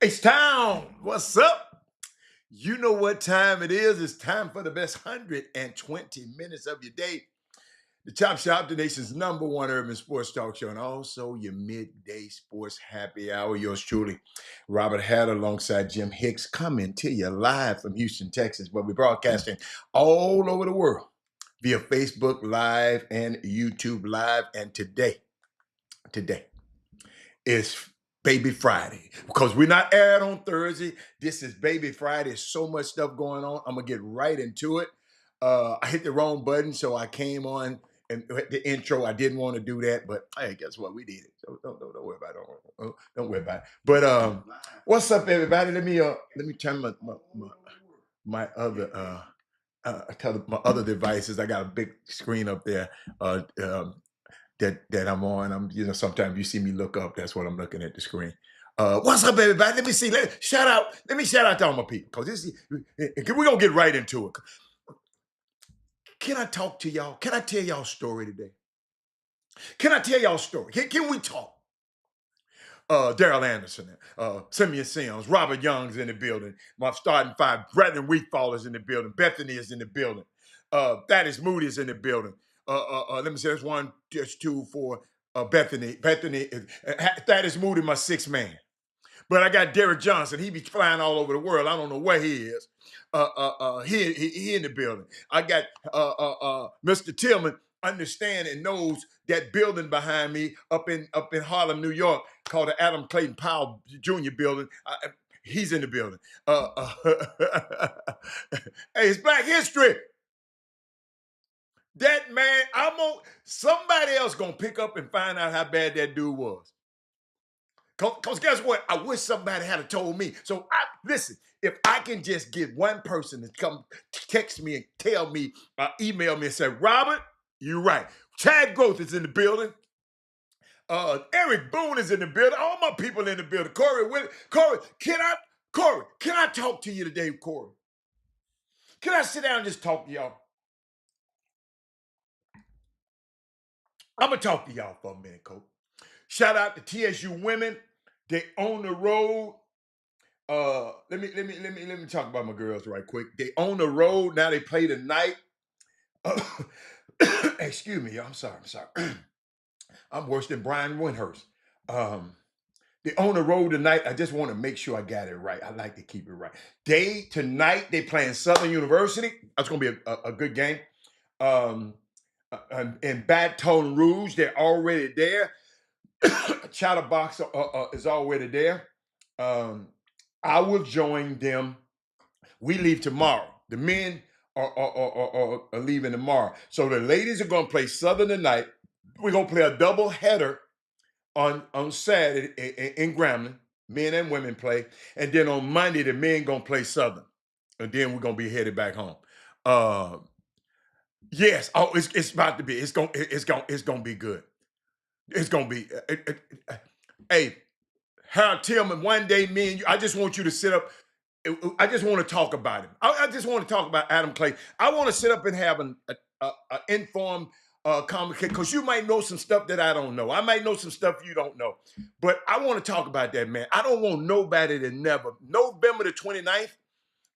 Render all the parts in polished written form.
H-Town, what's up? You know what time it is. It's time for the best 120 minutes of your day. The Chop Shop, the nation's #1 urban sports talk show, and also your midday sports happy hour. Yours truly, Robert Hatter, alongside Jim Hicks, coming to you live from Houston, Texas, but we're broadcasting all over the world via Facebook Live and YouTube Live. And today is Baby Friday, because we're not aired on Thursday. This is Baby Friday. There's so much stuff going on. I'm gonna get right into it. I hit the wrong button, so I came on and the intro. I didn't want to do that, but hey, guess what? We did it. So don't worry about it. Don't worry about it. But what's up, everybody? Let me turn my other my other devices. I got a big screen up there. That I'm on. Sometimes you see me look up. That's what I'm looking at the screen. What's up, everybody? Let me see. Let me shout out to all my people, because we're gonna get right into it. Can I talk to y'all? Can I tell y'all a story today? Can I tell y'all a story? Can we talk? Daryl Anderson, Simeon Sims, Robert Young's in the building. My starting five, Brethren Wheatfall is in the building. Bethany is in the building. Thaddeus Moody is in the building. Let me say that's one, just two, four. Bethany, Thaddeus Moody, my sixth man. But I got Derek Johnson. He be flying all over the world. I don't know where he is. He in the building. I got Mr. Tillman, understand and knows that building behind me up in Harlem, New York, called the Adam Clayton Powell Jr. building. He's in the building. Hey, it's Black History. That man, somebody else gonna pick up and find out how bad that dude was. Cause guess what? I wish somebody had told me. So listen, if I can just get one person to come text me and tell me, email me and say, Robert, you're right. Chad Growth is in the building. Eric Boone is in the building. All my people in the building. Corey, can I talk to you today, Corey? Can I sit down and just talk to y'all? I'm gonna talk to y'all for a minute, Coach. Shout out to TSU women. They on the road. Let me talk about my girls right quick. They on the road now. They play tonight. Excuse me, I'm sorry. I'm worse than Brian Windhurst. They on the road tonight. I just want to make sure I got it right. I like to keep it right. Tonight they playing Southern University. That's gonna be a good game. In Baton Rouge, they're already there. Chatterbox is already there. I will join them. We leave tomorrow. The men are leaving tomorrow. So the ladies are going to play Southern tonight. We're going to play a double header on Saturday in Grambling. Men and women play. And then on Monday, the men going to play Southern. And then we're going to be headed back home. Yes. Oh, it's about to be. It's going to be good. It's going to be. Hey, Harold Tillman, one day, me and you, I just want you to sit up. I just want to talk about him. I just want to talk about Adam Clay. I want to sit up and have an informed conversation, because you might know some stuff that I don't know. I might know some stuff you don't know. But I want to talk about that, man. I don't want nobody to never. November the 29th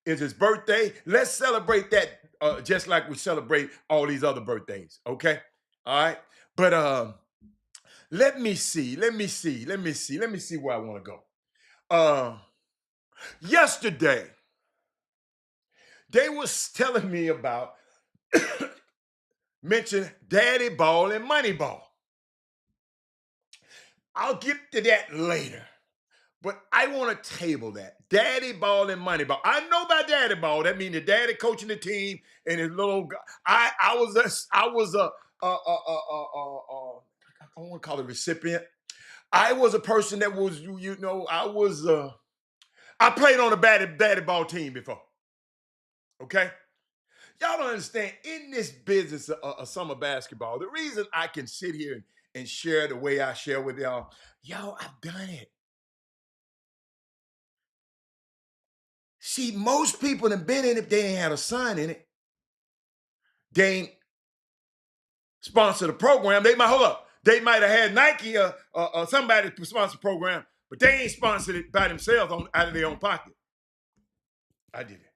is his birthday. Let's celebrate that just like we celebrate all these other birthdays, okay? All right? But let me see where I want to go. Yesterday, they was telling me about mention Daddy Ball and Money Ball. I'll get to that later, but I want to table that. Daddy Ball and Money Ball. I know about Daddy Ball. That means the daddy coaching the team and his little. I was a I want to call it recipient. I was a person that was I played on a daddy ball team before. Okay? Y'all don't understand, in this business of summer basketball, the reason I can sit here and share the way I share with y'all, I've done it. See, most people have been in it, they ain't had a son in it. They ain't sponsored a program. They might have had Nike or somebody to sponsor the program, But they ain't sponsored it by themselves out of their own pocket. I did it.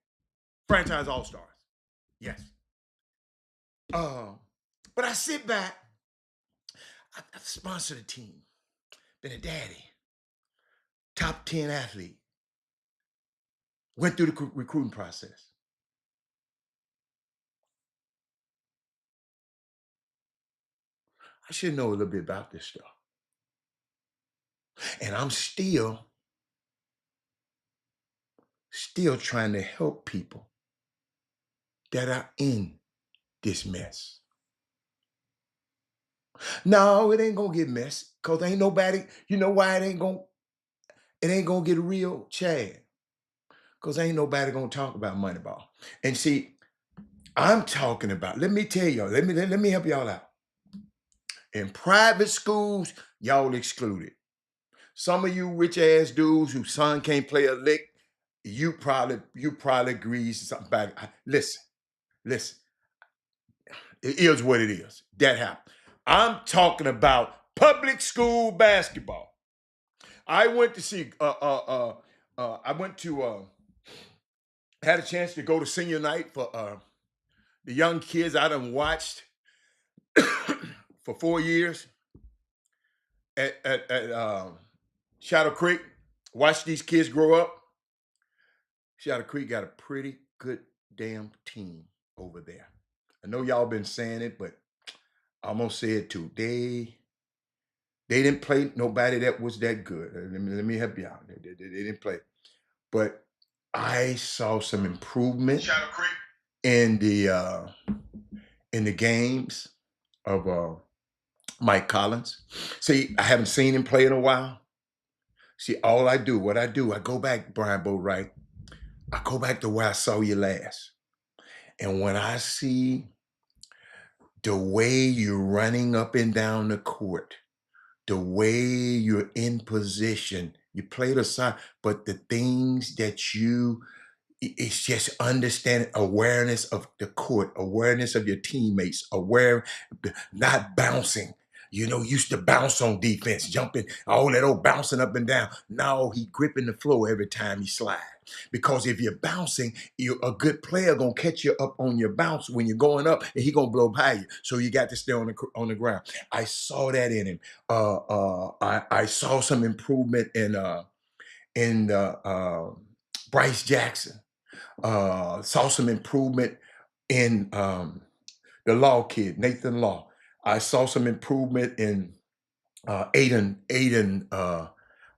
Franchise All-Stars. Yes. But I sit back. I've sponsored a team. Been a daddy. Top 10 athlete. Went through the recruiting process. I should know a little bit about this stuff. And I'm still trying to help people that are in this mess. No, it ain't gonna get messy, because ain't nobody, you know why it ain't gonna get real, Chad? Because ain't nobody gonna talk about Moneyball. And see, I'm talking about, let me tell y'all, let me help y'all out. In private schools, y'all excluded. Some of you rich ass dudes whose son can't play a lick, you probably agrees to something back. Listen, it is what it is. That happened. I'm talking about public school basketball. I went to see, had a chance to go to senior night for the young kids I done watched for 4 years at Shadow Creek. Watched these kids grow up. Shadow Creek got a pretty good damn team over there. I know y'all been saying it, but I'm gonna say it too. They didn't play nobody that was that good. Let me help you out. They didn't play, but I saw some improvement in the games of Mike Collins. See, I haven't seen him play in a while. See, what I do, I go back, Brian Boatwright. I go back to where I saw you last. And when I see the way you're running up and down the court, the way you're in position, you played aside, but the things that it's just understanding, awareness of the court, awareness of your teammates, not bouncing. Used to bounce on defense, jumping, all that old bouncing up and down. Now he gripping the floor every time he slide. Because if you're bouncing, a good player gonna catch you up on your bounce when you're going up, and he gonna blow by you. So you got to stay on the ground. I saw that in him. I saw some improvement in Bryce Jackson. Saw some improvement in the Law kid, Nathan Law. I saw some improvement in Aiden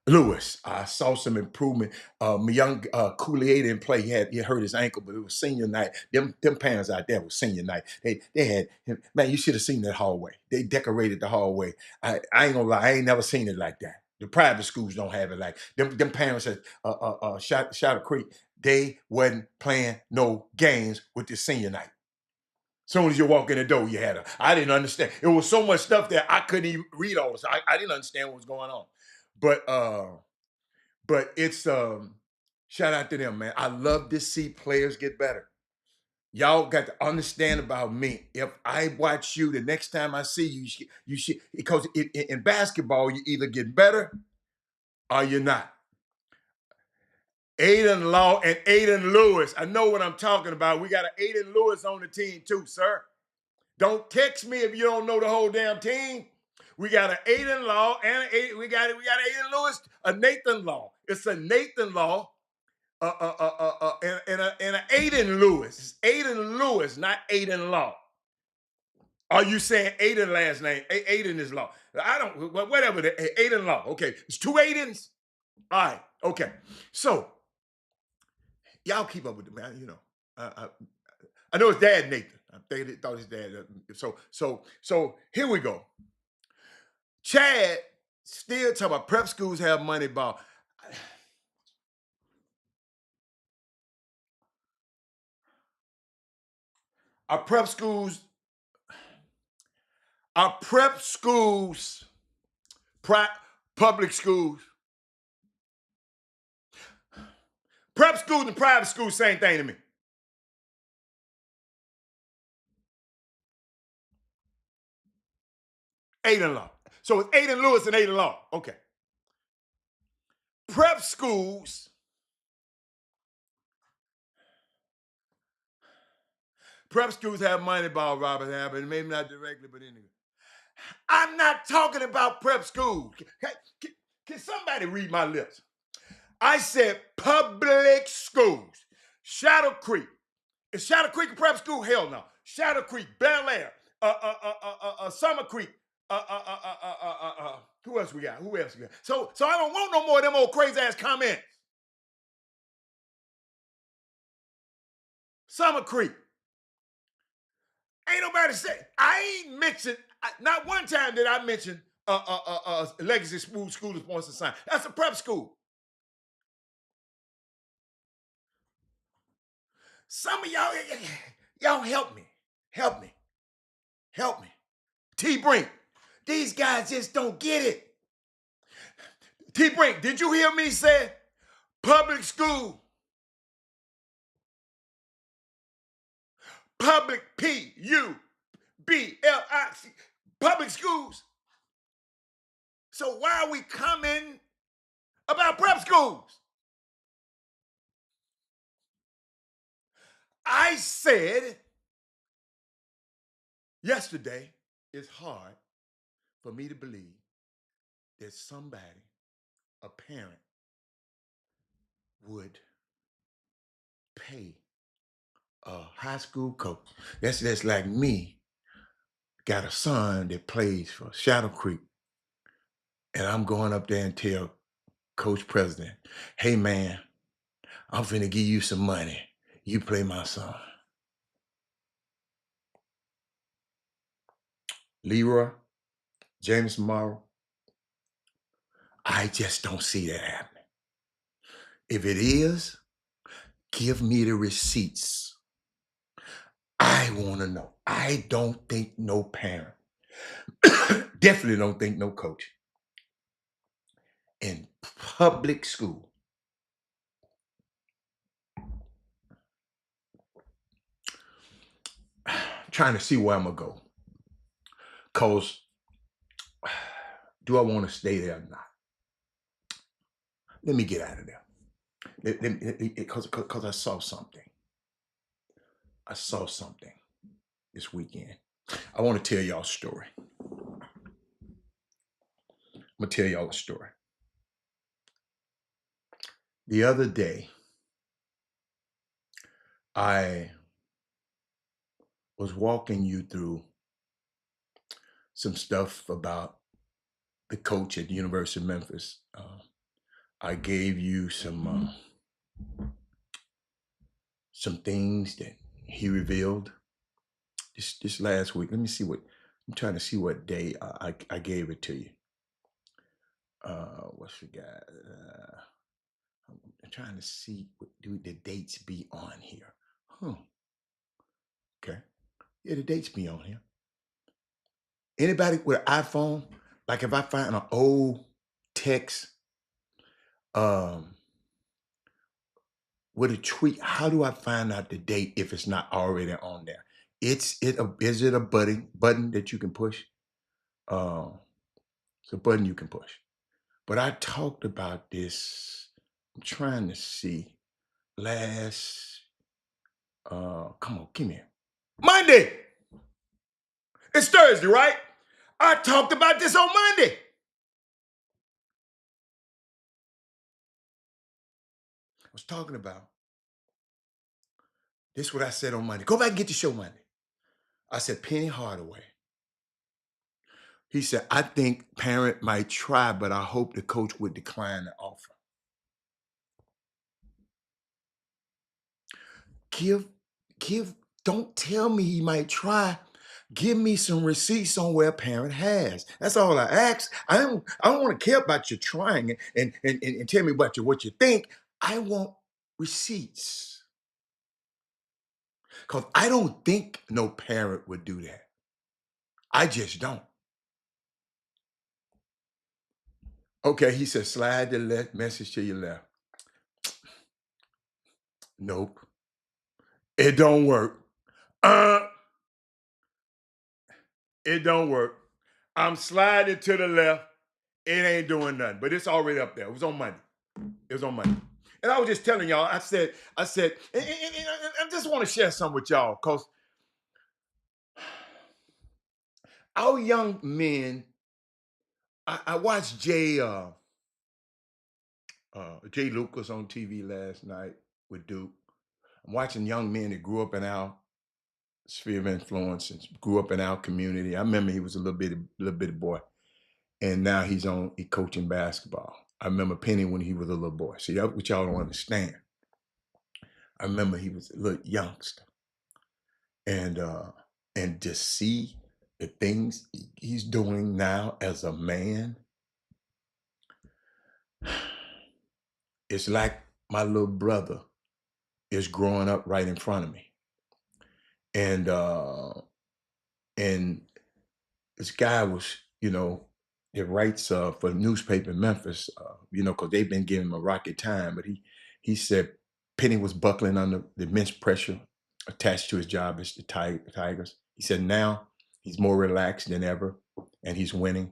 Lewis. I saw some improvement. My young Coulier didn't play. He hurt his ankle, but it was senior night. Them parents out there was senior night. They had him. Man, you should have seen that hallway. They decorated the hallway. I ain't gonna lie, I ain't never seen it like that. The private schools don't have it like them parents at Shadow Creek. They wasn't playing no games with the senior night. Soon as you walk in the door, you had I didn't understand. It was so much stuff that I couldn't even read all this. I didn't understand what was going on. But it's shout out to them, man. I love to see players get better. Y'all got to understand about me. If I watch you, the next time I see you, you should, because in basketball, you either get better or you're not. Aiden Law and Aiden Lewis. I know what I'm talking about. We got an Aiden Lewis on the team too, sir. Don't text me if you don't know the whole damn team. We got an Aiden Law and we got Aiden Lewis, a Nathan Law. It's a Nathan Law, and an Aiden Lewis. It's Aiden Lewis, not Aiden Law. Are you saying Aiden last name? Aiden is Law. I don't. Whatever. Aiden Law. Okay, it's two Aidens. All right. Okay. So y'all keep up with the man. I know his dad Nathan. I think they thought his dad. So here we go. Chad still talking about prep schools have money ball. Our prep schools, public schools, prep schools and private schools, same thing to me. Aiden Law. So it's Aiden Lewis and Aiden Law. Okay. Prep schools, have money, Bob Robert Abbott, maybe not directly, but anyway. I'm not talking about prep schools. Can somebody read my lips? I said public schools. Shadow Creek. Is Shadow Creek a prep school? Hell no. Shadow Creek, Bel Air, Summer Creek. Who else we got? So I don't want no more of them old crazy ass comments. Summer Creek. Ain't nobody say. I ain't mentioned. Not one time did I mention Legacy School Sponsor Sign. That's a prep school. Some of y'all help me. Help me. Help me. T Brink. These guys just don't get it. T Brink, did you hear me say public school? Public P-U-B-L-I-C. Public schools. So why are we coming about prep schools? I said yesterday, it's hard for me to believe that somebody, a parent, would pay a high school coach. That's like me, got a son that plays for Shadow Creek, and I'm going up there and tell Coach President, hey man, I'm finna give you some money. You play my son. Leroy, James Morrow, I just don't see that happening. If it is, give me the receipts. I want to know. I don't think no parent, definitely don't think no coach in public school trying to see where I'm going to go. Because do I want to stay there or not? Let me get out of there. Because I saw something. I saw something this weekend. I want to tell y'all a story. I'm going to tell y'all a story. The other day, I was walking you through some stuff about the coach at the University of Memphis. I gave you some things that he revealed this last week. Let me see what I'm trying to see what day I gave it to you. What's we got? I'm trying to see what do the dates be on here. Okay. Yeah, the dates be on here. Anybody with an iPhone, like if I find an old text with a tweet, how do I find out the date if it's not already on there? Is it a button that you can push? It's a button you can push. But I talked about this. I'm trying to see last. Come on, give me it. Monday. It's Thursday, right? I talked about this on Monday. I was talking about this. Is what I said on Monday. Go back and get the show Monday. I said Penny Hardaway. He said, I think parent might try, but I hope the coach would decline the offer. Don't tell me he might try. Give me some receipts on where parent has. That's all I ask. I don't want to care about you trying and tell me about what you think. I want receipts. Because I don't think no parent would do that. I just don't. Okay, he said, slide the message to your left. Nope. It don't work. It don't work. I'm sliding to the left. It ain't doing nothing, but it's already up there. It was on Monday. It was on Monday. And I was just telling y'all, and I just want to share something with y'all because our young men, I watched Jay Lucas on TV last night with Duke. I'm watching young men that grew up in our sphere of influence and grew up in our community. I remember he was a little bitty boy, and now he coaching basketball. I remember Penny when he was a little boy. See, that's what y'all don't understand. I remember he was a little youngster, and to see the things he's doing now as a man, it's like my little brother is growing up right in front of me, and and this guy was, it writes for the newspaper in Memphis, because they've been giving him a rocky time, but he said Penny was buckling under the immense pressure attached to his job as the Tigers. He said now he's more relaxed than ever, and he's winning.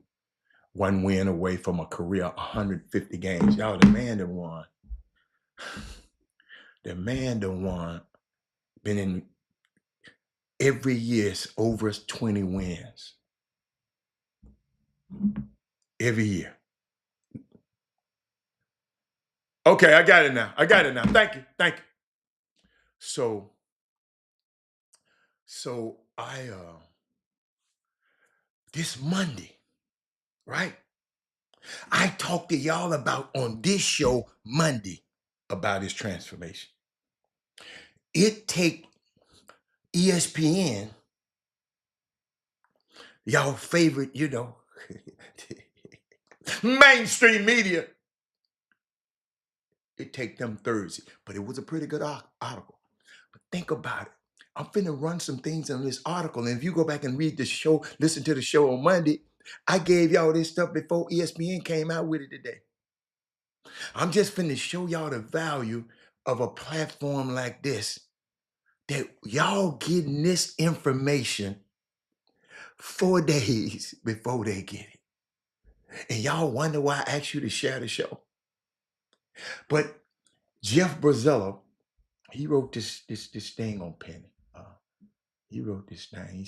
One win away from a career 150 games. Y'all, the man that won. The man that won. Been in every year over 20 wins. Every year. Okay, I got it now. Thank you. So I this Monday, right? I talked to y'all about on this show Monday about his transformation. It take ESPN, y'all favorite, mainstream media. It take them Thursday, but it was a pretty good article. But think about it. I'm finna run some things on this article, and if you go back and read the show, listen to the show on Monday, I gave y'all this stuff before ESPN came out with it today. I'm just finna show y'all the value of a platform like this, that y'all getting this information 4 days before they get it. And y'all wonder why I asked you to share the show. But Jeff Brazillo, he wrote this thing on Penny. He wrote this thing.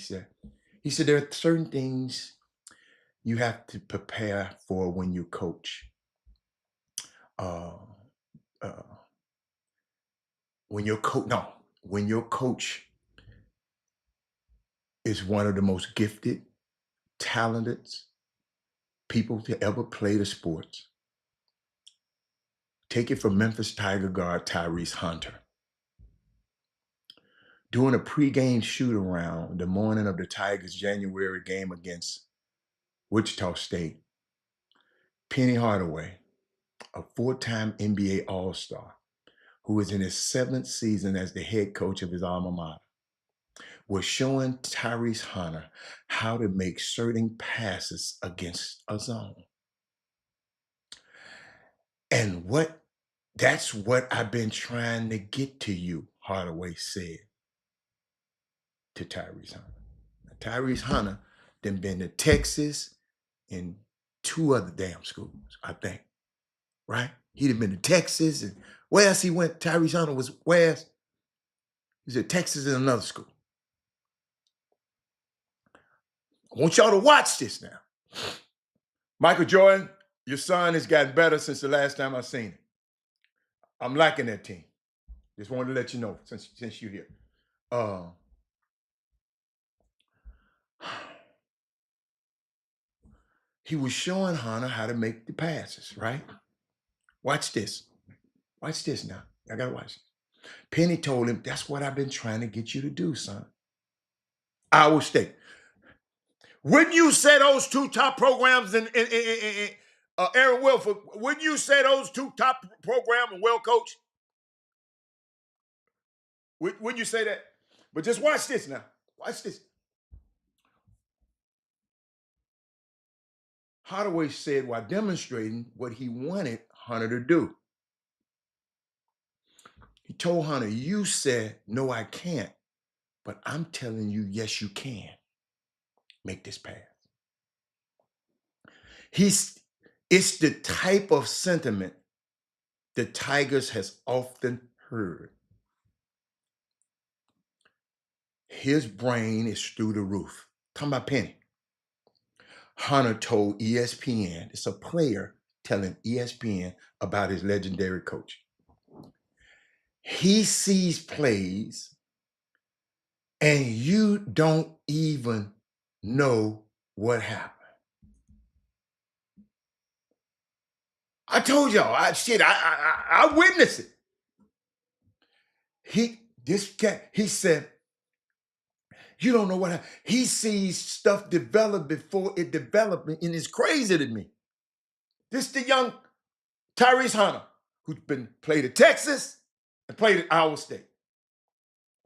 He said there are certain things you have to prepare for when you coach. Uh, uh, when your coach is one of the most gifted, talented people to ever play the sports. Take it from Memphis Tiger guard Tyrese Hunter. During a pregame shoot-around the morning of the Tigers' January game against Wichita State, Penny Hardaway, a four-time NBA All-Star, who is in his 7th season as the head coach of his alma mater, was showing Tyrese Hunter how to make certain passes against a zone. And that's what I've been trying to get to you, Hardaway said to Tyrese Hunter. Now, Tyrese Hunter then been to Texas and 2 other damn schools, I think, right? He'd have been to Texas, and where else he went? Tyrese Hunter was where else? He's at Texas and another school. I want y'all to watch this now. Michael Jordan, your son has gotten better since the last time I seen him. I'm liking that team. Just wanted to let you know since you're here. He was showing Hunter how to make the passes, right? Watch this. Watch this now. I gotta watch it. Penny told him, that's what I've been trying to get you to do, son. Iowa State. Wouldn't you say those 2 top programs in Aaron Wilford, wouldn't you say those 2 top programs and well coached? Wouldn't you say that? But just watch this now. Watch this. Hardaway said while demonstrating what he wanted Hunter to do. He told Hunter, you said, no, I can't. But I'm telling you, yes, you can make this pass. It's the type of sentiment the Tigers has often heard. His brain is through the roof. Talking about Penny. Hunter told ESPN, it's a player telling ESPN about his legendary coach. He sees plays and you don't even know what happened. I told y'all, I witnessed it. He said, you don't know what happened. He sees stuff develop before it developed, and it's crazy to me. This the young Tyrese Hunter, who's been played at Texas and played at Iowa State.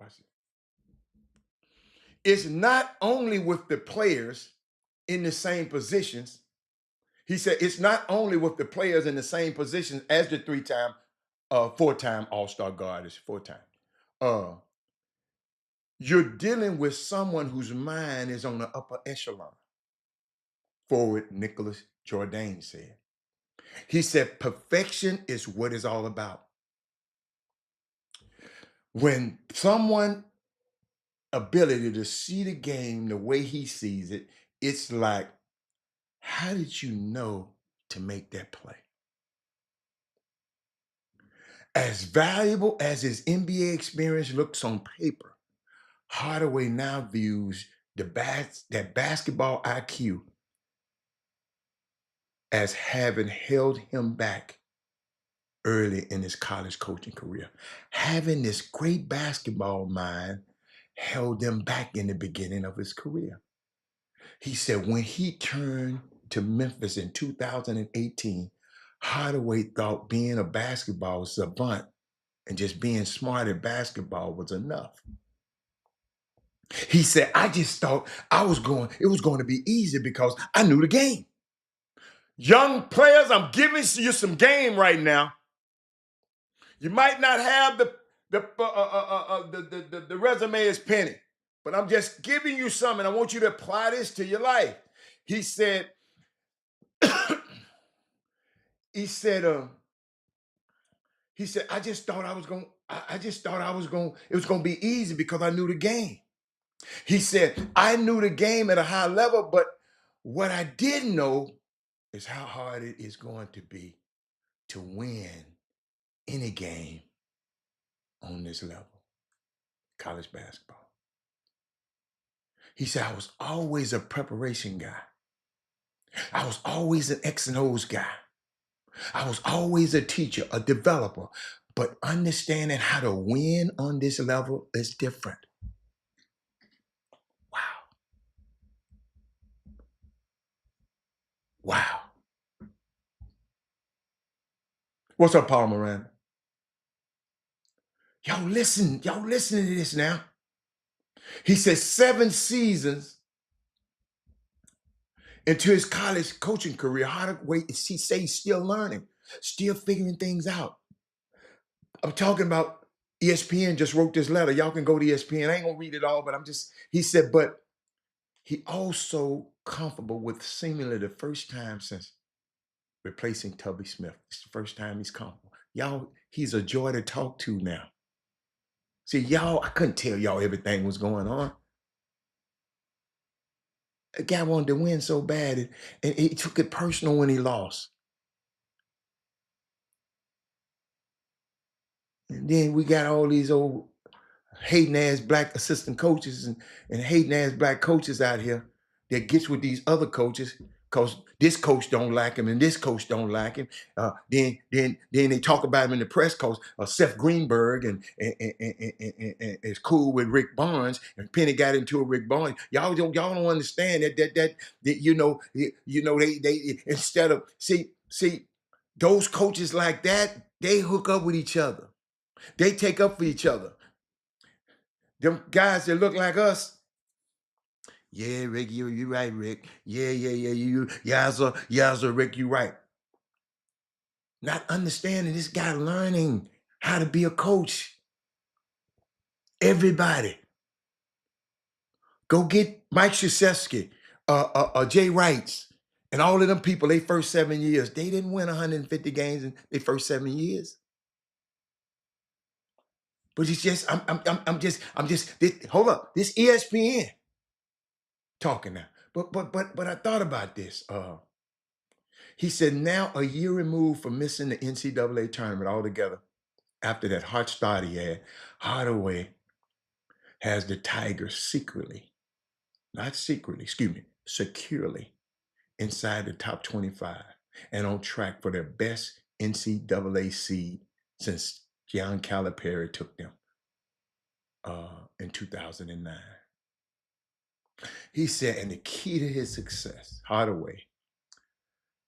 Watch it. It's not only with the players in the same positions. He said it's not only with the players in the same positions as the four-time All-Star guard is four-time. You're dealing with someone whose mind is on the upper echelon. Forward Nicholas Jourdain said. He said perfection is what it's all about. When someone ability to see the game the way he sees it, it's like, how did you know to make that play? As valuable as his NBA experience looks on paper, Hardaway now views that basketball IQ as having held him back early in his college coaching career. Having this great basketball mind held him back in the beginning of his career. He said when he turned to Memphis in 2018, Hardaway thought being a basketball savant and just being smart at basketball was enough. He said, I just thought it was going to be easy because I knew the game. Young players, I'm giving you some game right now. You might not have the resume as Penny, but I'm just giving you something. I want you to apply this to your life. He said, he said, I just thought it was going to be easy because I knew the game. He said, I knew the game at a high level, but what I didn't know is how hard it is going to be to win any game on this level, college basketball. He said, I was always a preparation guy. I was always an X and O's guy. I was always a teacher, a developer, but understanding how to win on this level is different. Wow. Wow. What's up, Paul Moran? Y'all listening to this now. He says 7 seasons into his college coaching career, he says he's still learning, still figuring things out. I'm talking about ESPN just wrote this letter. Y'all can go to ESPN. I ain't gonna read it all, but he said, but he also comfortable with seemingly the first time since replacing Tubby Smith. It's the first time he's comfortable. Y'all, he's a joy to talk to now. See, y'all, I couldn't tell y'all everything was going on. A guy wanted to win so bad, and he took it personal when he lost. And then we got all these old hating ass black assistant coaches and hating ass black coaches out here that gets with these other coaches because this coach don't like him and this coach don't like him. Then they talk about him in the press coach. Seth Greenberg and is cool with Rick Barnes, and Penny got into it with Rick Barnes. Y'all don't understand that they instead of see those coaches like that, they hook up with each other. They take up for each other. Them guys that look like us. Yeah, Rick, you right, Rick. Yeah, Yazza, Rick, you right. Not understanding this guy learning how to be a coach. Everybody. Go get Mike Krzyzewski, Jay Wrights, and all of them people, they first 7 years. They didn't win 150 games in their first 7 years. But it's just, hold up. This ESPN talking now. But I thought about this. He said now a year removed from missing the NCAA tournament altogether, after that hot start he had, Hardaway has the Tigers secretly, not secretly, excuse me, securely inside the top 25 and on track for their best NCAA seed since John Calipari took them in 2009. He said, and the key to his success, Hardaway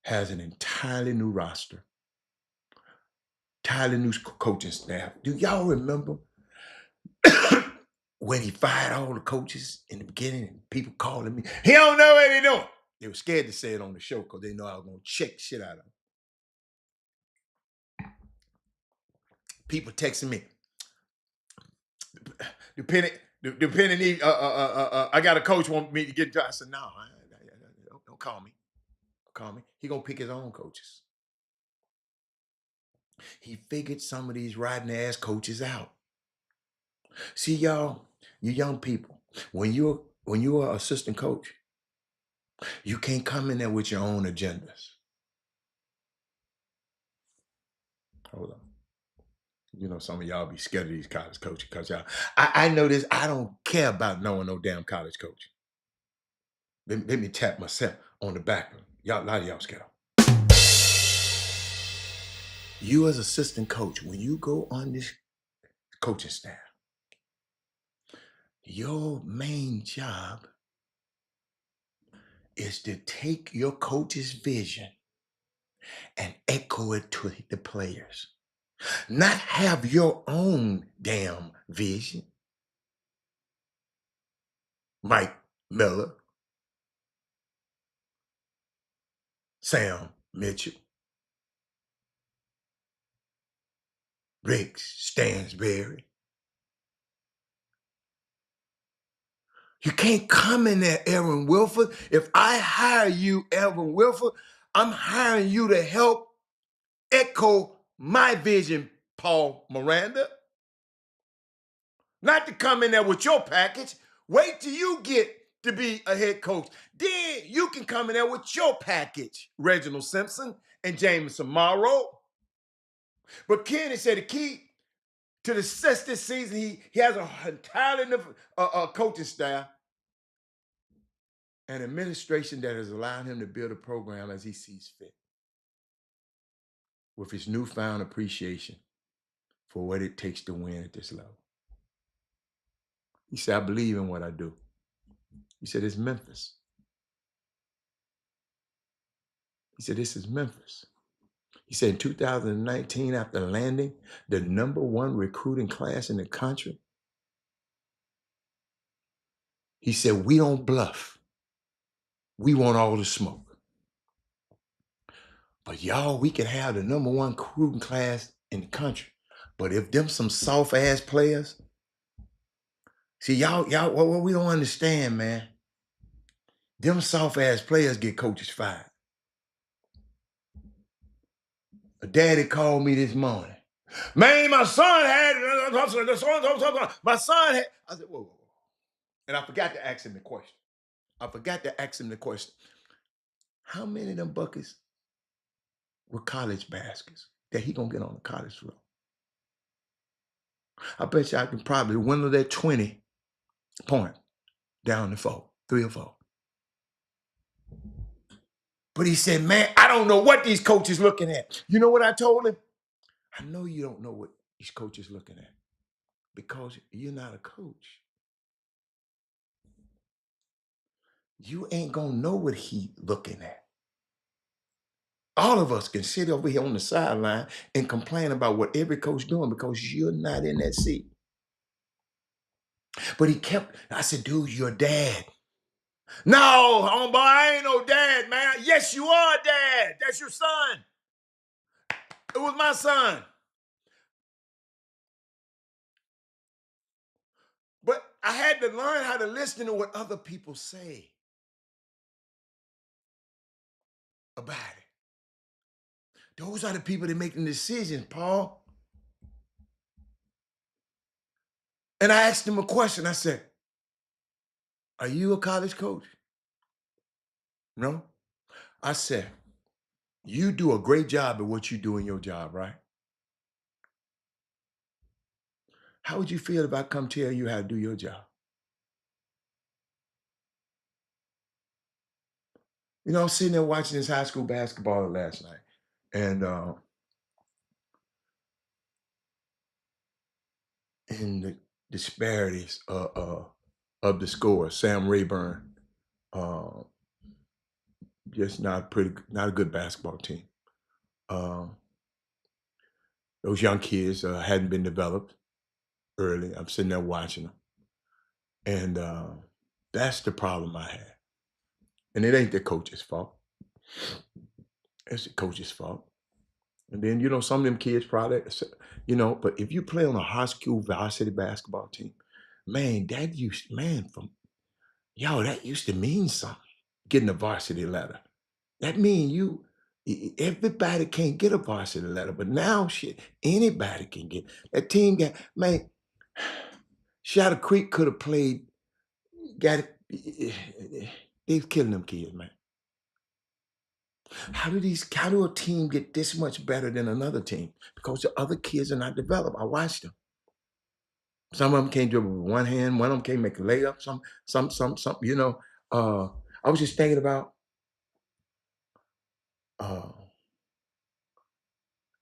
has an entirely new roster, entirely new coaching staff. Do y'all remember when he fired all the coaches in the beginning and people calling me, he don't know what he doing? They were scared to say it on the show because they know I was going to check shit out of him. People texting me, depending, I got a coach want me to get to. I said, no, don't call me. Don't call me. He gonna pick his own coaches. He figured some of these riding ass coaches out. See, y'all, you young people, when you're an assistant coach, you can't come in there with your own agendas. Hold on. You know, some of y'all be scared of these college coaches because y'all, I know this, I don't care about knowing no damn college coach. Let me tap myself on the back. Y'all, a lot of y'all scared. You as assistant coach, when you go on this coaching staff, your main job is to take your coach's vision and echo it to the players. Not have your own damn vision. Mike Miller, Sam Mitchell, Rick Stansberry. You can't come in there, Aaron Wilford. If I hire you, Aaron Wilford, I'm hiring you to help echo my vision, Paul Miranda. Not to come in there with your package. Wait till you get to be a head coach. Then you can come in there with your package, Reginald Simpson and Jameson Morrow. But Kenny said the key to the success this season, he has an entirely different coaching staff and administration that has allowed him to build a program as he sees fit with his newfound appreciation for what it takes to win at this level. He said, I believe in what I do. He said, it's Memphis. He said, this is Memphis. He said in 2019, after landing the #1 recruiting class in the country, he said, we don't bluff. We want all the smoke. But y'all, we can have the #1 recruiting class in the country. But if them some soft ass players, see, y'all, what we don't understand, man. Them soft ass players get coaches fired. A daddy called me this morning. Man, my son had, my son had, I said, whoa. And I forgot to ask him the question. How many of them buckets were college baskets that he gonna get on the college floor? I bet you I can probably winnow that 20 point down to 4, 3 or 4. But he said, man, I don't know what these coaches looking at. You know what I told him? I know you don't know what these coaches looking at because you're not a coach. You ain't gonna know what he looking at. All of us can sit over here on the sideline and complain about what every coach doing because you're not in that seat. But I said, dude, you're a dad. No, homeboy, I ain't no dad, man. Yes, you are dad. That's your son. It was my son. But I had to learn how to listen to what other people say about it. Those are the people that make the decisions, Paul. And I asked him a question. I said, "Are you a college coach?" No. I said, "You do a great job at what you do in your job, right? How would you feel if I come tell you how to do your job?" I was sitting there watching this high school basketball last night, and in the disparities of the score, Sam Rayburn, uh, just not a good basketball team. Um, those young kids hadn't been developed early. I'm sitting there watching them, and that's the problem I had. And it ain't the coach's fault. It's the coach's fault. And then, some of them kids probably, but if you play on a high school varsity basketball team, man, that used to mean something, getting a varsity letter. That mean everybody can't get a varsity letter, but now shit, anybody can get. That team man, Shadow Creek could have played, got it. They've killing them kids, man. How do a team get this much better than another team? Because the other kids are not developed. I watched them. Some of them can't dribble with one hand. One of them can't make a layup. Some. I was just thinking about uh,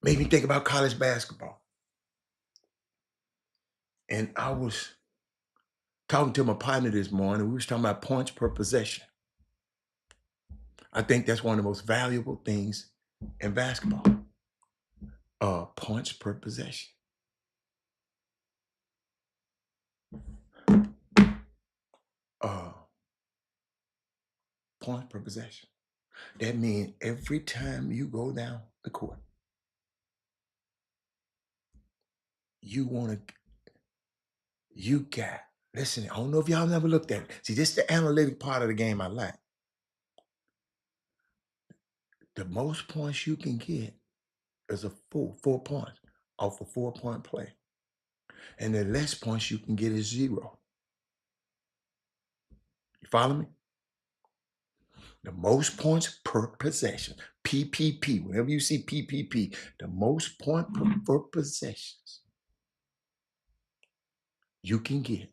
made me think about college basketball, and I was talking to my partner this morning. We was talking about points per possession. I think that's one of the most valuable things in basketball. Points per possession. Uh, Points per possession. That means every time you go down the court, you want to, you got, listen, I don't know if y'all never looked at it. See, this is the analytic part of the game I like. The most points you can get is a 4 points off a 4-point play. And the less points you can get is 0. You follow me? The most points per possession, PPP, whenever you see PPP, the most point per possessions you can get.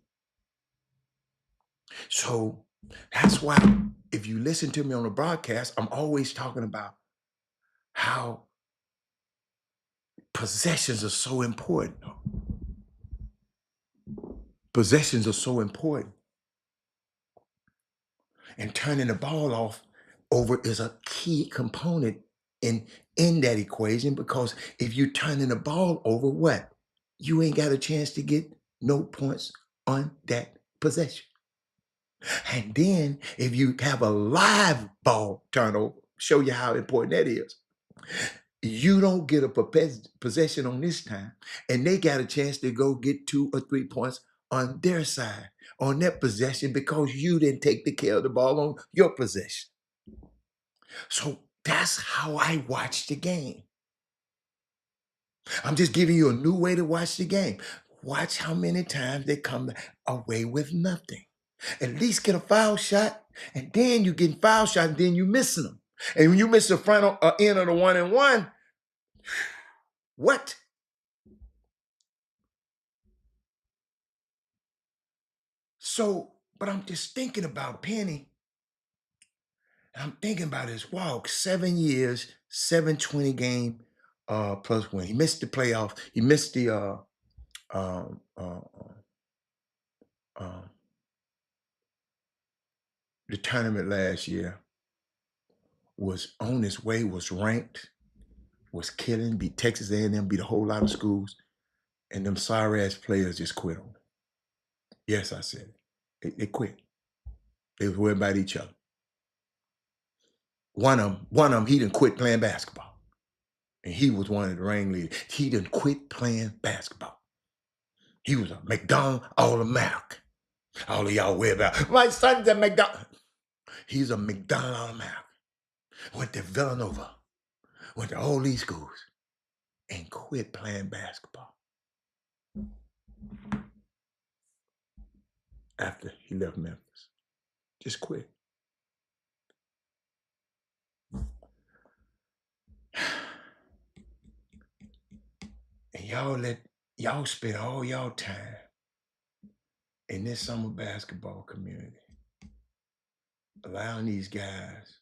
So that's why if you listen to me on the broadcast, I'm always talking about how possessions are so important. Possessions are so important. And turning the ball off over is a key component in that equation, because if you're turning the ball over, what? You ain't got a chance to get no points on that possession. And then if you have a live ball turnover, show you how important that is. You don't get a possession on this time, and they got a chance to go get 2 or 3 points on their side, on that possession, because you didn't take the care of the ball on your possession. So that's how I watch the game. I'm just giving you a new way to watch the game. Watch how many times they come away with nothing. At least get a foul shot, and then you getting foul shot, and then you missing them. And when you miss the front end of the 1-and-1, what? So, but I'm just thinking about Penny. I'm thinking about his walk. 7 years, 720 game plus win. He missed the playoff. He missed um, uh, uh, the tournament last year. Was on his way. Was ranked. Was killing. Beat Texas A&M. Beat a whole lot of schools. And them sorry ass players just quit on him. Yes, I said it. They quit. They was worried about each other. One of them, he didn't quit playing basketball. And he was one of the ringleaders. He didn't quit playing basketball. He was a McDonald All-American. All of y'all worry about, my son's a McDonald. He's a McDonald All-American. Went to Villanova. Went to all these schools. And quit playing basketball. after he left Memphis. Just quit. And y'all spend all y'all time in this summer basketball community, allowing these guys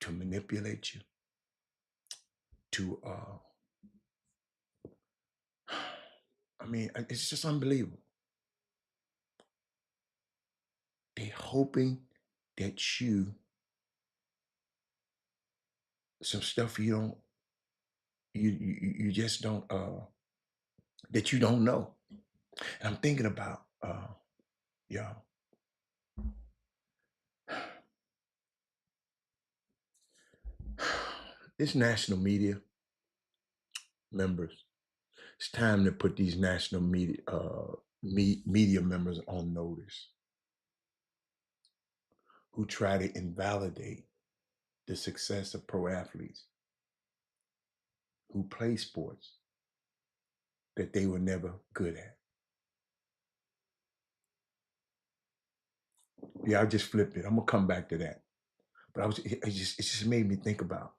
to manipulate you, to I mean, it's just unbelievable. They hoping that some stuff you just don't that you don't know. And I'm thinking about y'all. This national media members, it's time to put these national media members on notice who try to invalidate the success of pro athletes who play sports that they were never good at. Yeah, I just flipped it. I'm gonna come back to that. But it just made me think about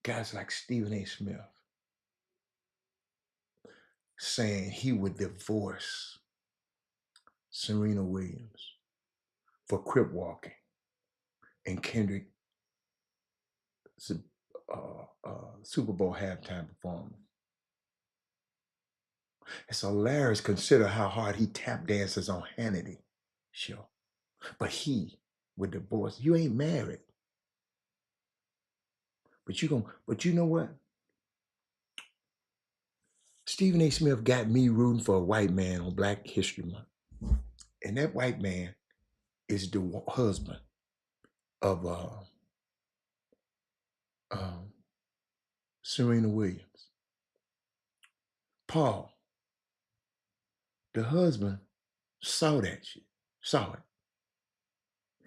guys like Stephen A. Smith saying he would divorce Serena Williams for crip walking and Kendrick's Super Bowl halftime performance. It's hilarious. Consider how hard he tap dances on Hannity show. But he would divorce. You ain't married. But you know what? Stephen A. Smith got me rooting for a white man on Black History Month. And that white man is the husband of Serena Williams. Paul, the husband, saw that shit, saw it.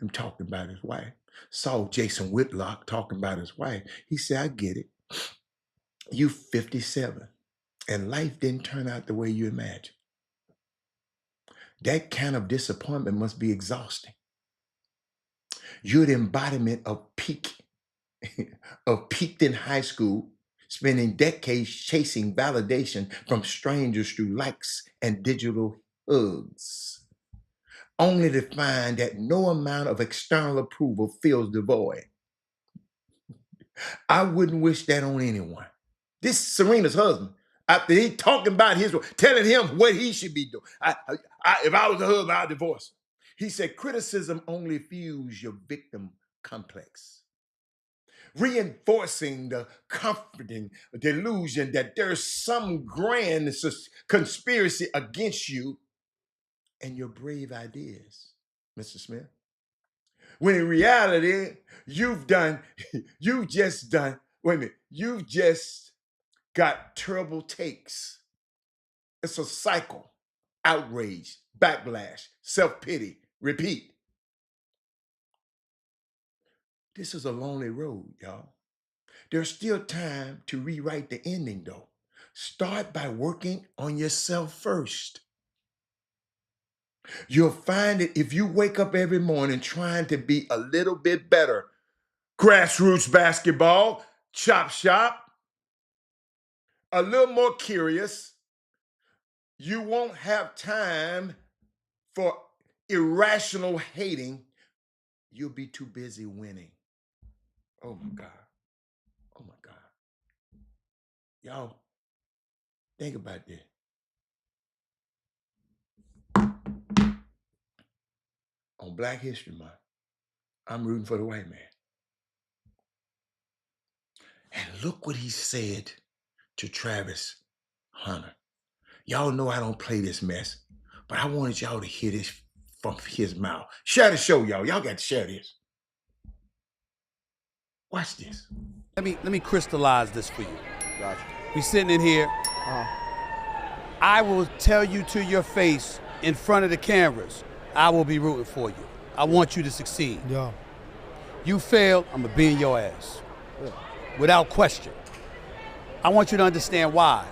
Him talking about his wife. Saw Jason Whitlock talking about his wife. He said, I get it. You 57 and life didn't turn out the way you imagined. That kind of disappointment must be exhausting. You're the embodiment of peaked in high school, spending decades chasing validation from strangers through likes and digital hugs, only to find that no amount of external approval fills the void. I wouldn't wish that on anyone. This is Serena's husband. After he talking about telling him what he should be doing. If I was a husband, I'd divorce him. He said, criticism only fuels your victim complex, reinforcing the comforting delusion that there's some grand conspiracy against you and your brave ideas, Mr. Smith. When in reality, you've just got terrible takes. It's a cycle. Outrage, backlash, self-pity, repeat. This is a lonely road, y'all. There's still time to rewrite the ending, though. Start by working on yourself first. You'll find it if you wake up every morning trying to be a little bit better. Grassroots basketball, Chop Shop, a little more curious. You won't have time for irrational hating. You'll be too busy winning. Oh my God. Oh my God. Y'all, think about this. On Black History Month, I'm rooting for the white man. And look what he said to Travis Hunter. Y'all know I don't play this mess, but I wanted y'all to hear this from his mouth. Share the show, y'all. Y'all got to share this. Watch this. Let me crystallize this for you. Gotcha. We sitting in here. I will tell you to your face in front of the cameras, I will be rooting for you. I want you to succeed. Yeah. You fail, I'm gonna be in your ass. Yeah. Without question. I want you to understand why.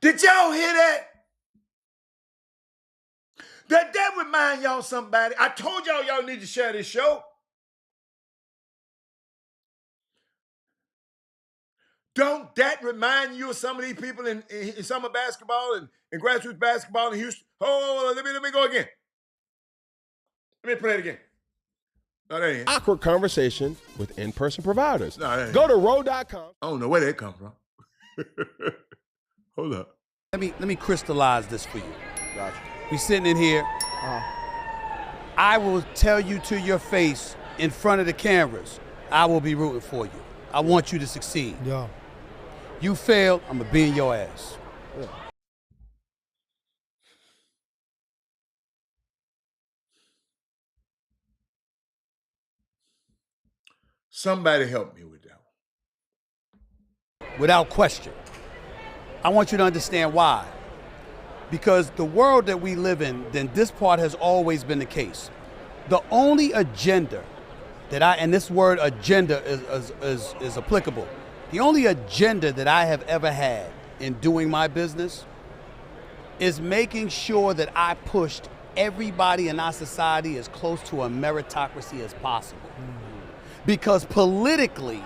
Did y'all hear that? That remind y'all somebody. I told y'all need to share this show. Don't that remind you of some of these people in summer basketball and grassroots basketball in Houston? Oh, let me go again. Let me play it again. No, that ain't. Awkward conversation with in-person providers. No, that ain't. Go to row.com. I don't know where that come from. Hold up. Let me crystallize this for you. Gotcha. We sitting in here. I will tell you to your face in front of the cameras, I will be rooting for you. I want you to succeed. Yeah. You fail, I'm gonna be in your ass. Yeah. Somebody help me with that one. Without question. I want you to understand why. Because the world that we live in, then this part has always been the case. The only agenda that and this word agenda is applicable. The only agenda that I have ever had in doing my business is making sure that I pushed everybody in our society as close to a meritocracy as possible. Because politically,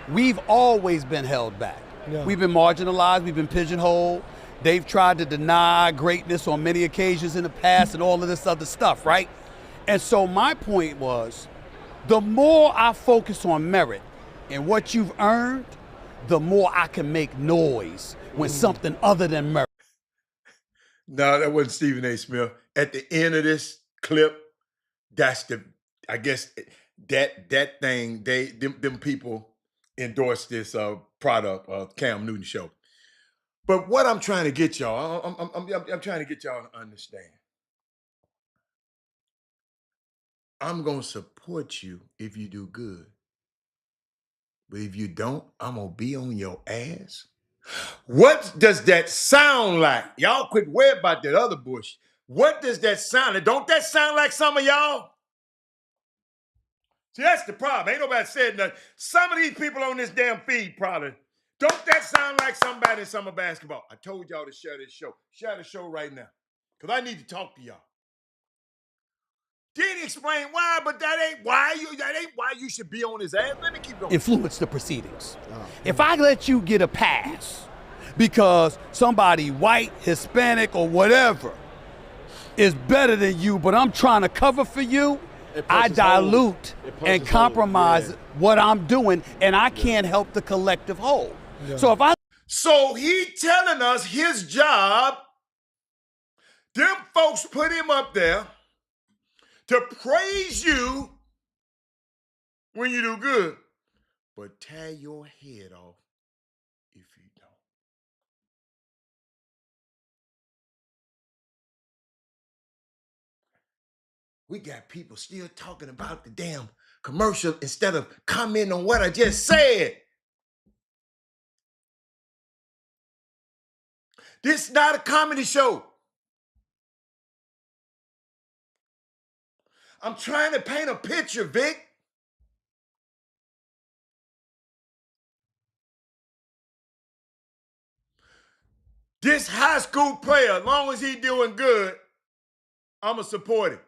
we've always been held back. Yeah. We've been marginalized, we've been pigeonholed. They've tried to deny greatness on many occasions in the past and all of this other stuff, right? And so my point was, the more I focus on merit and what you've earned, the more I can make noise when something other than merit. No, that wasn't Stephen A. Smith. At the end of this clip, that's I guess that thing, them people endorsed this product of Cam Newton show. But what I'm trying to get y'all, I'm trying to get y'all to understand. I'm gonna support you if you do good. But if you don't, I'm gonna be on your ass. What does that sound like? Y'all quit worrying about that other bush. What does that sound like? Don't that sound like some of y'all? See, that's the problem. Ain't nobody said nothing. Some of these people on this damn feed probably. Don't that sound like somebody in summer basketball? I told y'all to share this show. Share the show right now. Because I need to talk to y'all. Didn't explain why, but that ain't why you should be on his ass. Let me keep going. Influence the proceedings. If I let you get a pass because somebody white, Hispanic, or whatever is better than you, but I'm trying to cover for you, I dilute and compromise what I'm doing, and I can't help the collective whole. Yeah. So he telling us his job, them folks put him up there to praise you when you do good, but tear your head off if you don't. We got people still talking about the damn commercial instead of commenting on what I just said. This is not a comedy show. I'm trying to paint a picture, Vic. This high school player, as long as he doing good, I'ma support him.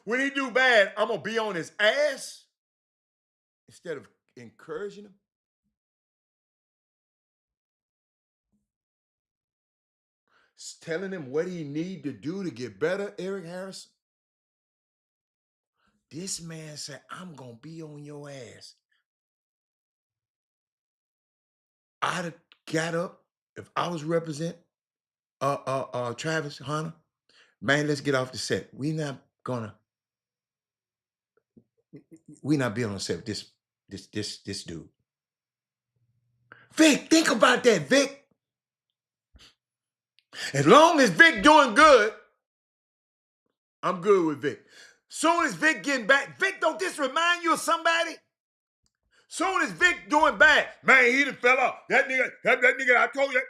When he do bad, I'm gonna be on his ass instead of encouraging him. Telling him what he need to do to get better, Eric Harrison. This man said, I'm gonna be on your ass. I'd have got up if I was representing Travis Hunter. Man, let's get off the set. We not be on the set with this dude. Vic, think about that, Vic. As long as Vic doing good, I'm good with Vic. Soon as Vic getting back, Vic, don't this remind you of somebody? Soon as Vic doing bad, man, he done fell off. That nigga, I told you.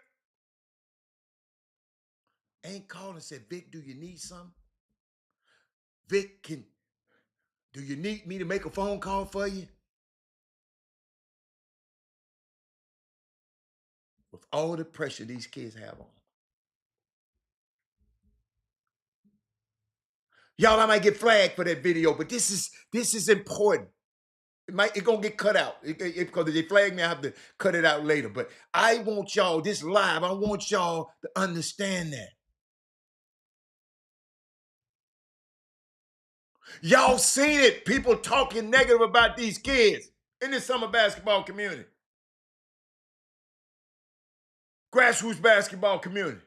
Ain't called and said, Vic, do you need something? Vic, do you need me to make a phone call for you? with all the pressure these kids have on. Y'all, I might get flagged for that video, but this is important. It gonna get cut out because if they flag me, I have to cut it out later. But I want y'all this live. I want y'all to understand that. Y'all seen it. People talking negative about these kids in the summer basketball community, grassroots basketball community.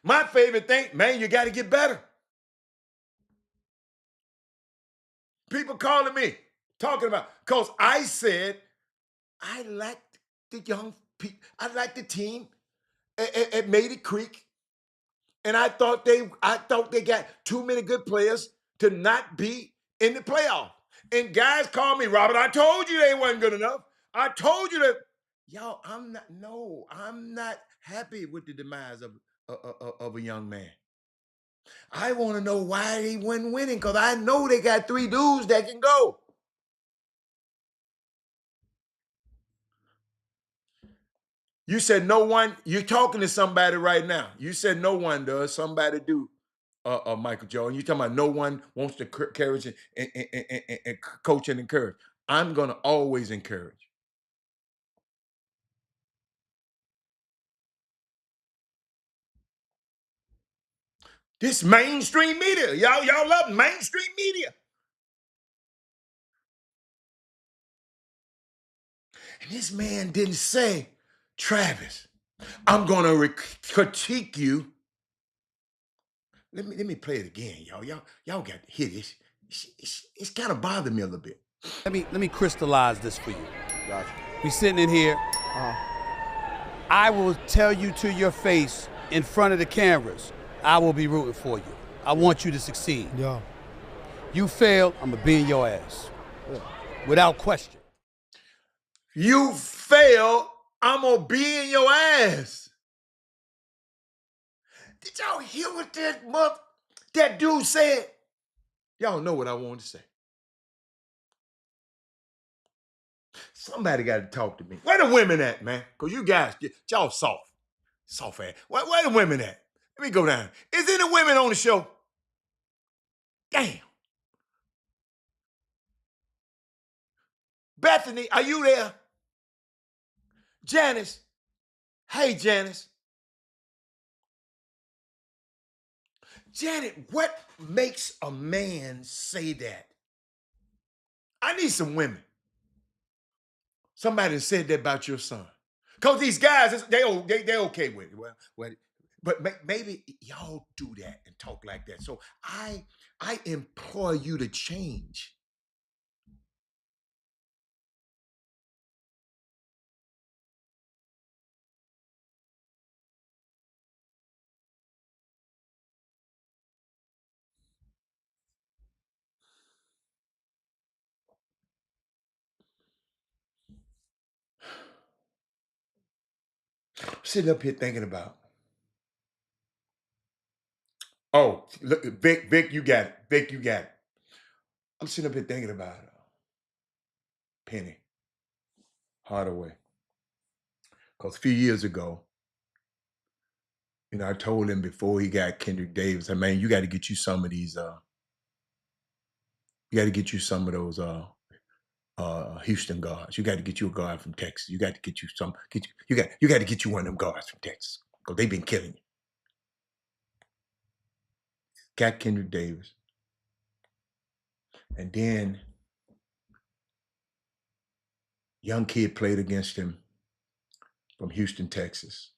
My favorite thing, man, you got to get better. People calling me, talking about, because I said I liked the young people. I liked the team at Maida Creek. And I thought they got too many good players to not be in the playoff. And guys call me, Robert, I told you they wasn't good enough. I told you that. Y'all, I'm not happy with the demise of a young man. I want to know why they wasn't winning, because I know they got 3 dudes that can go. You said no one, you're talking to somebody right now. You said no one does, somebody do, Michael Joe. And you're talking about no one wants to encourage and coach and encourage. I'm going to always encourage. This mainstream media, y'all love mainstream media. And this man didn't say, Travis, I'm going to critique you. Let me play it again, y'all. Y'all got to hear this. It's kind of bothered me a little bit. Let me crystallize this for you. Gotcha. We sitting in here. I will tell you to your face in front of the cameras, I will be rooting for you. I want you to succeed. Yeah. You fail, I'm gonna be in your ass. Without question. You fail, I'm gonna be in your ass. Did y'all hear what that dude said? Y'all know what I wanted to say. Somebody got to talk to me. Where the women at, man? Because you guys, y'all soft. Soft ass. Where the women at? Let me go down. Is any women on the show? Damn. Bethany, are you there? Janice. Hey, Janice. Janet, what makes a man say that? I need some women. Somebody said that about your son. Because these guys, they okay with it. Well, but maybe y'all do that and talk like that. So I implore you to change. Sitting up here thinking about, oh, look, Vic, you got it. Vic, you got it. I'm sitting up here thinking about Penny Hardaway. Because a few years ago, I told him before he got Kendrick Davis, I mean, you got to get you some of these, you got to get you some of those Houston guards. You got to get you a guard from Texas. You got to get you some, you got to get you one of them guards from Texas. Because they've been killing you. Got Kendrick Davis. And then young kid played against him from Houston, Texas.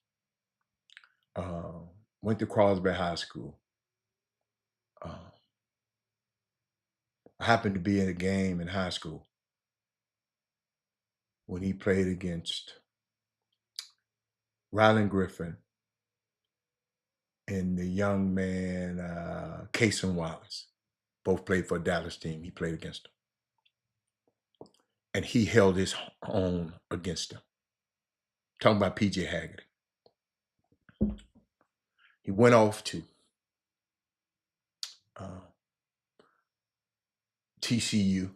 Went to Crosby High School. I happened to be in a game in high school when he played against Rylan Griffin and the young man, Cason Wallace. Both played for a Dallas team. He played against them. And he held his own against them. Talking about P.J. Haggerty. He went off to TCU.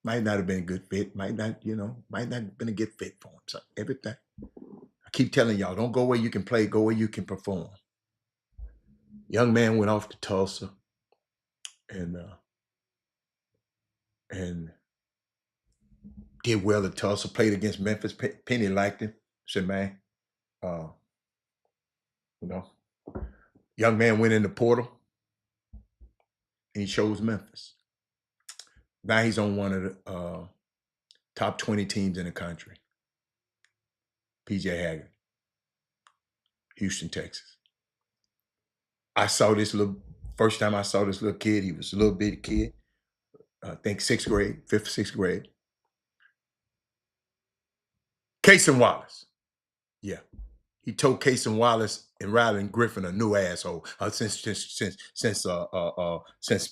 Might not have been a good fit. Might not have been a good fit for him. So everything. I keep telling y'all, don't go where you can play, go where you can perform. Young man went off to Tulsa and did well at Tulsa, played against Memphis. Penny liked him. Said, man, uh, you know, young man went in the portal and he chose Memphis. Now he's on one of the top 20 teams in the country. PJ Haggard, Houston, Texas. First time I saw this little kid, he was a little bitty kid. I think fifth, sixth grade. Cason Wallace. Yeah. He told Cason Wallace and Ryland Griffin a new asshole. Since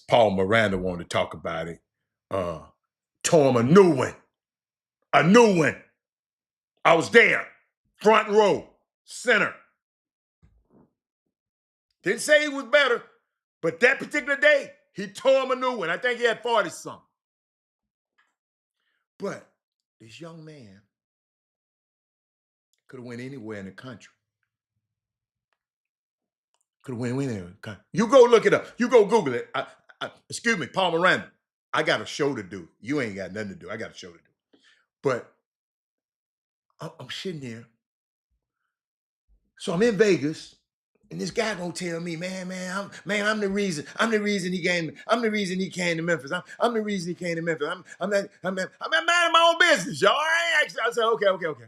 Paul Miranda wanted to talk about it, tore him a new one. A new one. I was there, front row, center. Didn't say he was better, but that particular day, he tore him a new one. I think he had 40-something. But this young man could have went anywhere in the country. Could have went anywhere in the country. You go look it up. You go Google it. Excuse me, Paul Miranda. I got a show to do. You ain't got nothing to do. I got a show to do. But I'm sitting there. So I'm in Vegas, and this guy gonna tell me, I'm the reason he came. I'm the reason he came to Memphis. I'm the reason he came to Memphis. I'm minding my own business, y'all. I said, okay.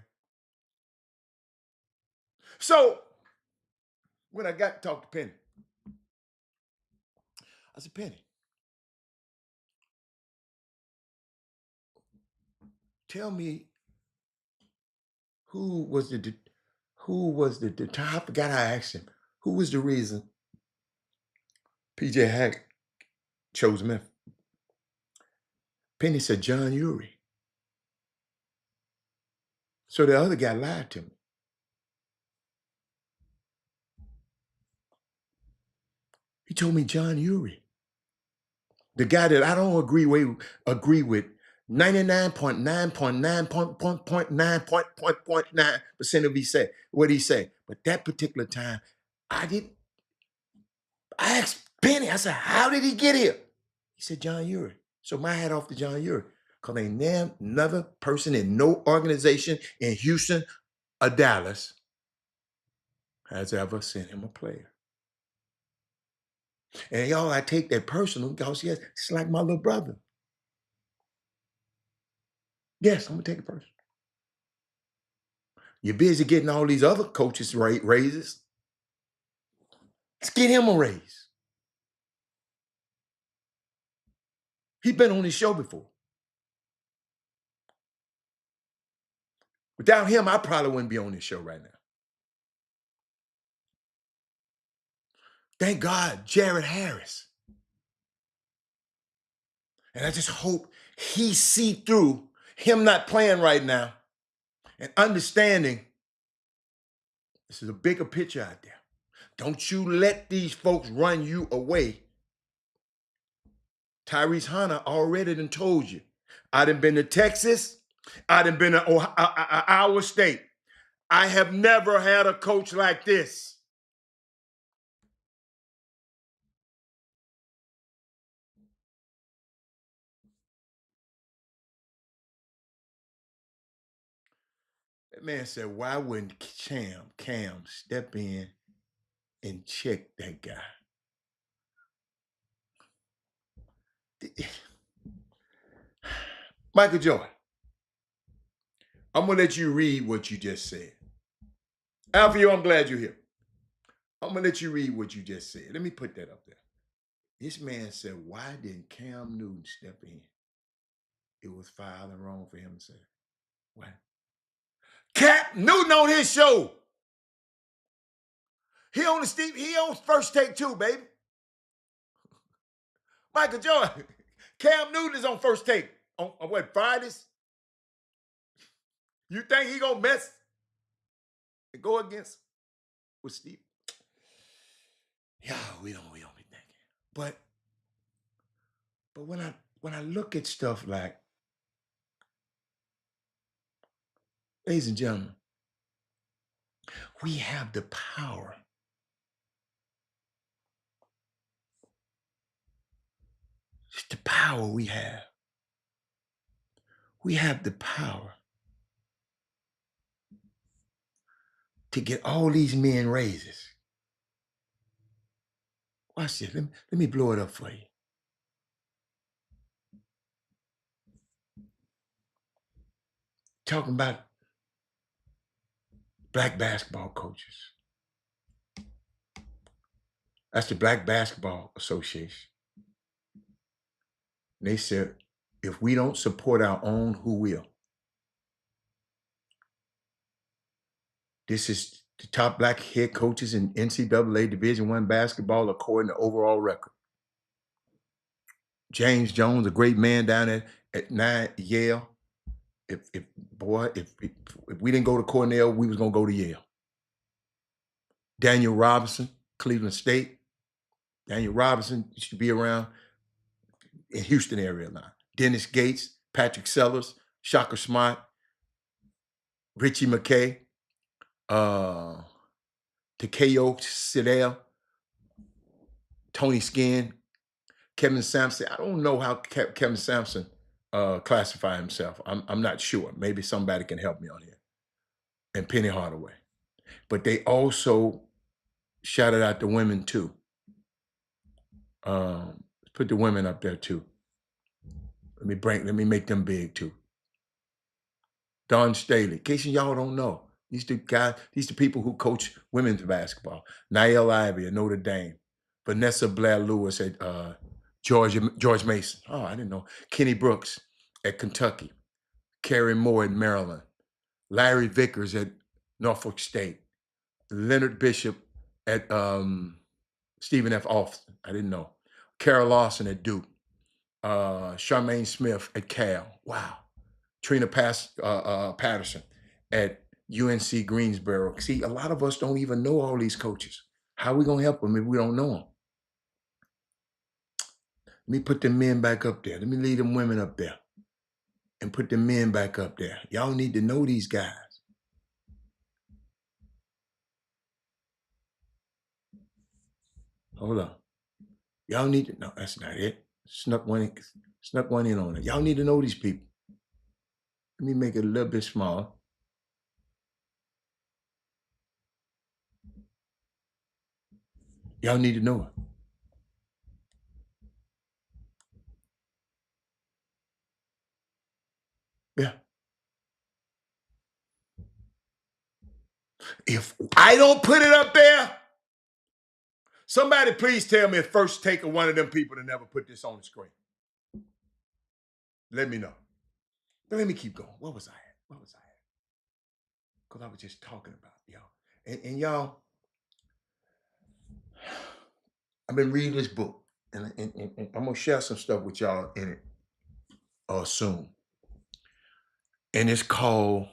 So when I got to talk to Penny, I said, Penny, tell me who was the I forgot how I asked him. Who was the reason PJ Haggard chose Memphis? Penny said John Urey. So the other guy lied to me. He told me John Urey. The guy that I don't agree with 99.9% of what he said. But that particular time, I asked Penny, I said, how did he get here? He said, John Urey. So my hat off to John Urey. Because ain't another person in no organization in Houston or Dallas has ever sent him a player. And y'all, I take that personal because, yes, it's like my little brother. Yes, I'm going to take it personal. You're busy getting all these other coaches raises. Let's get him a raise. He's been on this show before. Without him, I probably wouldn't be on this show right now. Thank God, Jared Harris. And I just hope he see through him not playing right now and understanding this is a bigger picture out there. Don't you let these folks run you away. Tyrese Hunter already done told you. I done been to Texas. I done been to Iowa State. I have never had a coach like this. That man said, why wouldn't Cam step in and check that guy? Michael Jordan, I'm going to let you read what you just said. Alfio, I'm glad you're here. I'm going to let you read what you just said. Let me put that up there. This man said, why didn't Cam Newton step in? It was foul and wrong for him to say that. Why? Cam Newton on his show. He on First Take too, baby. Michael Jordan. Cam Newton is on First Take. On what, Fridays? You think he gonna mess and go against with Steve? Yeah, we don't be thinking. But when I look at stuff like Ladies and gentlemen, we have the power. It's the power we have. We have the power to get all these men raises. Watch this. Let me blow it up for you. Talking about black basketball coaches. That's the Black Basketball Association. And they said, if we don't support our own, who will? This is the top black head coaches in NCAA Division I basketball according to overall record. James Jones, a great man down at 9 Yale. If we didn't go to Cornell, we was gonna go to Yale. Daniel Robinson, Cleveland State. Daniel Robinson used to be around in Houston area now. Dennis Gates, Patrick Sellers, Shaka Smart, Richie McKay, Takeo Sidell, Tony Skinn, Kevin Sampson. I don't know how Kevin Sampson classified himself. I'm not sure. Maybe somebody can help me on here. And Penny Hardaway. But they also shouted out the women too. Put the women up there too. Let me make them big too. Don Staley. In case y'all don't know, these the people who coach women's basketball. Niall Ivey at Notre Dame. Vanessa Blair Lewis at George Mason. Oh, I didn't know. Kenny Brooks at Kentucky. Carrie Moore at Maryland. Larry Vickers at Norfolk State. Leonard Bishop at Stephen F. Austin. I didn't know. Carol Lawson at Duke. Charmaine Smith at Cal. Wow. Trina Patterson at UNC Greensboro. See, a lot of us don't even know all these coaches. How are we going to help them if we don't know them? Let me put the men back up there. Let me leave them women up there and put the men back up there. Y'all need to know these guys. Hold on. Y'all need to know. That's not it. Snuck one in on it. Y'all need to know these people. Let me make it a little bit smaller. Y'all need to know it. Yeah. If I don't put it up there, somebody please tell me a first take of one of them people that never put this on the screen. Let me know. But let me keep going. What was I at? Because I was just talking about y'all. And y'all, I've been reading this book, and I'm going to share some stuff with y'all in it soon. And it's called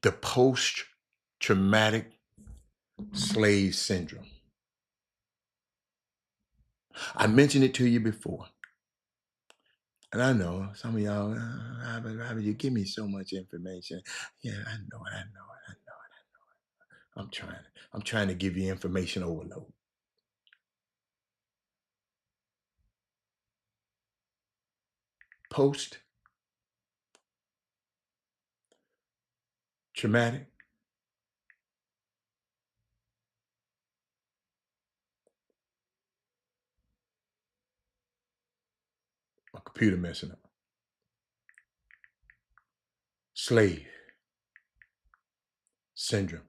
the Post-Traumatic Slave Syndrome. I mentioned it to you before. And I know some of y'all, how would you give me so much information? Yeah, I know it. I'm trying to give you information overload. Post-traumatic. My computer messing up. Slave Syndrome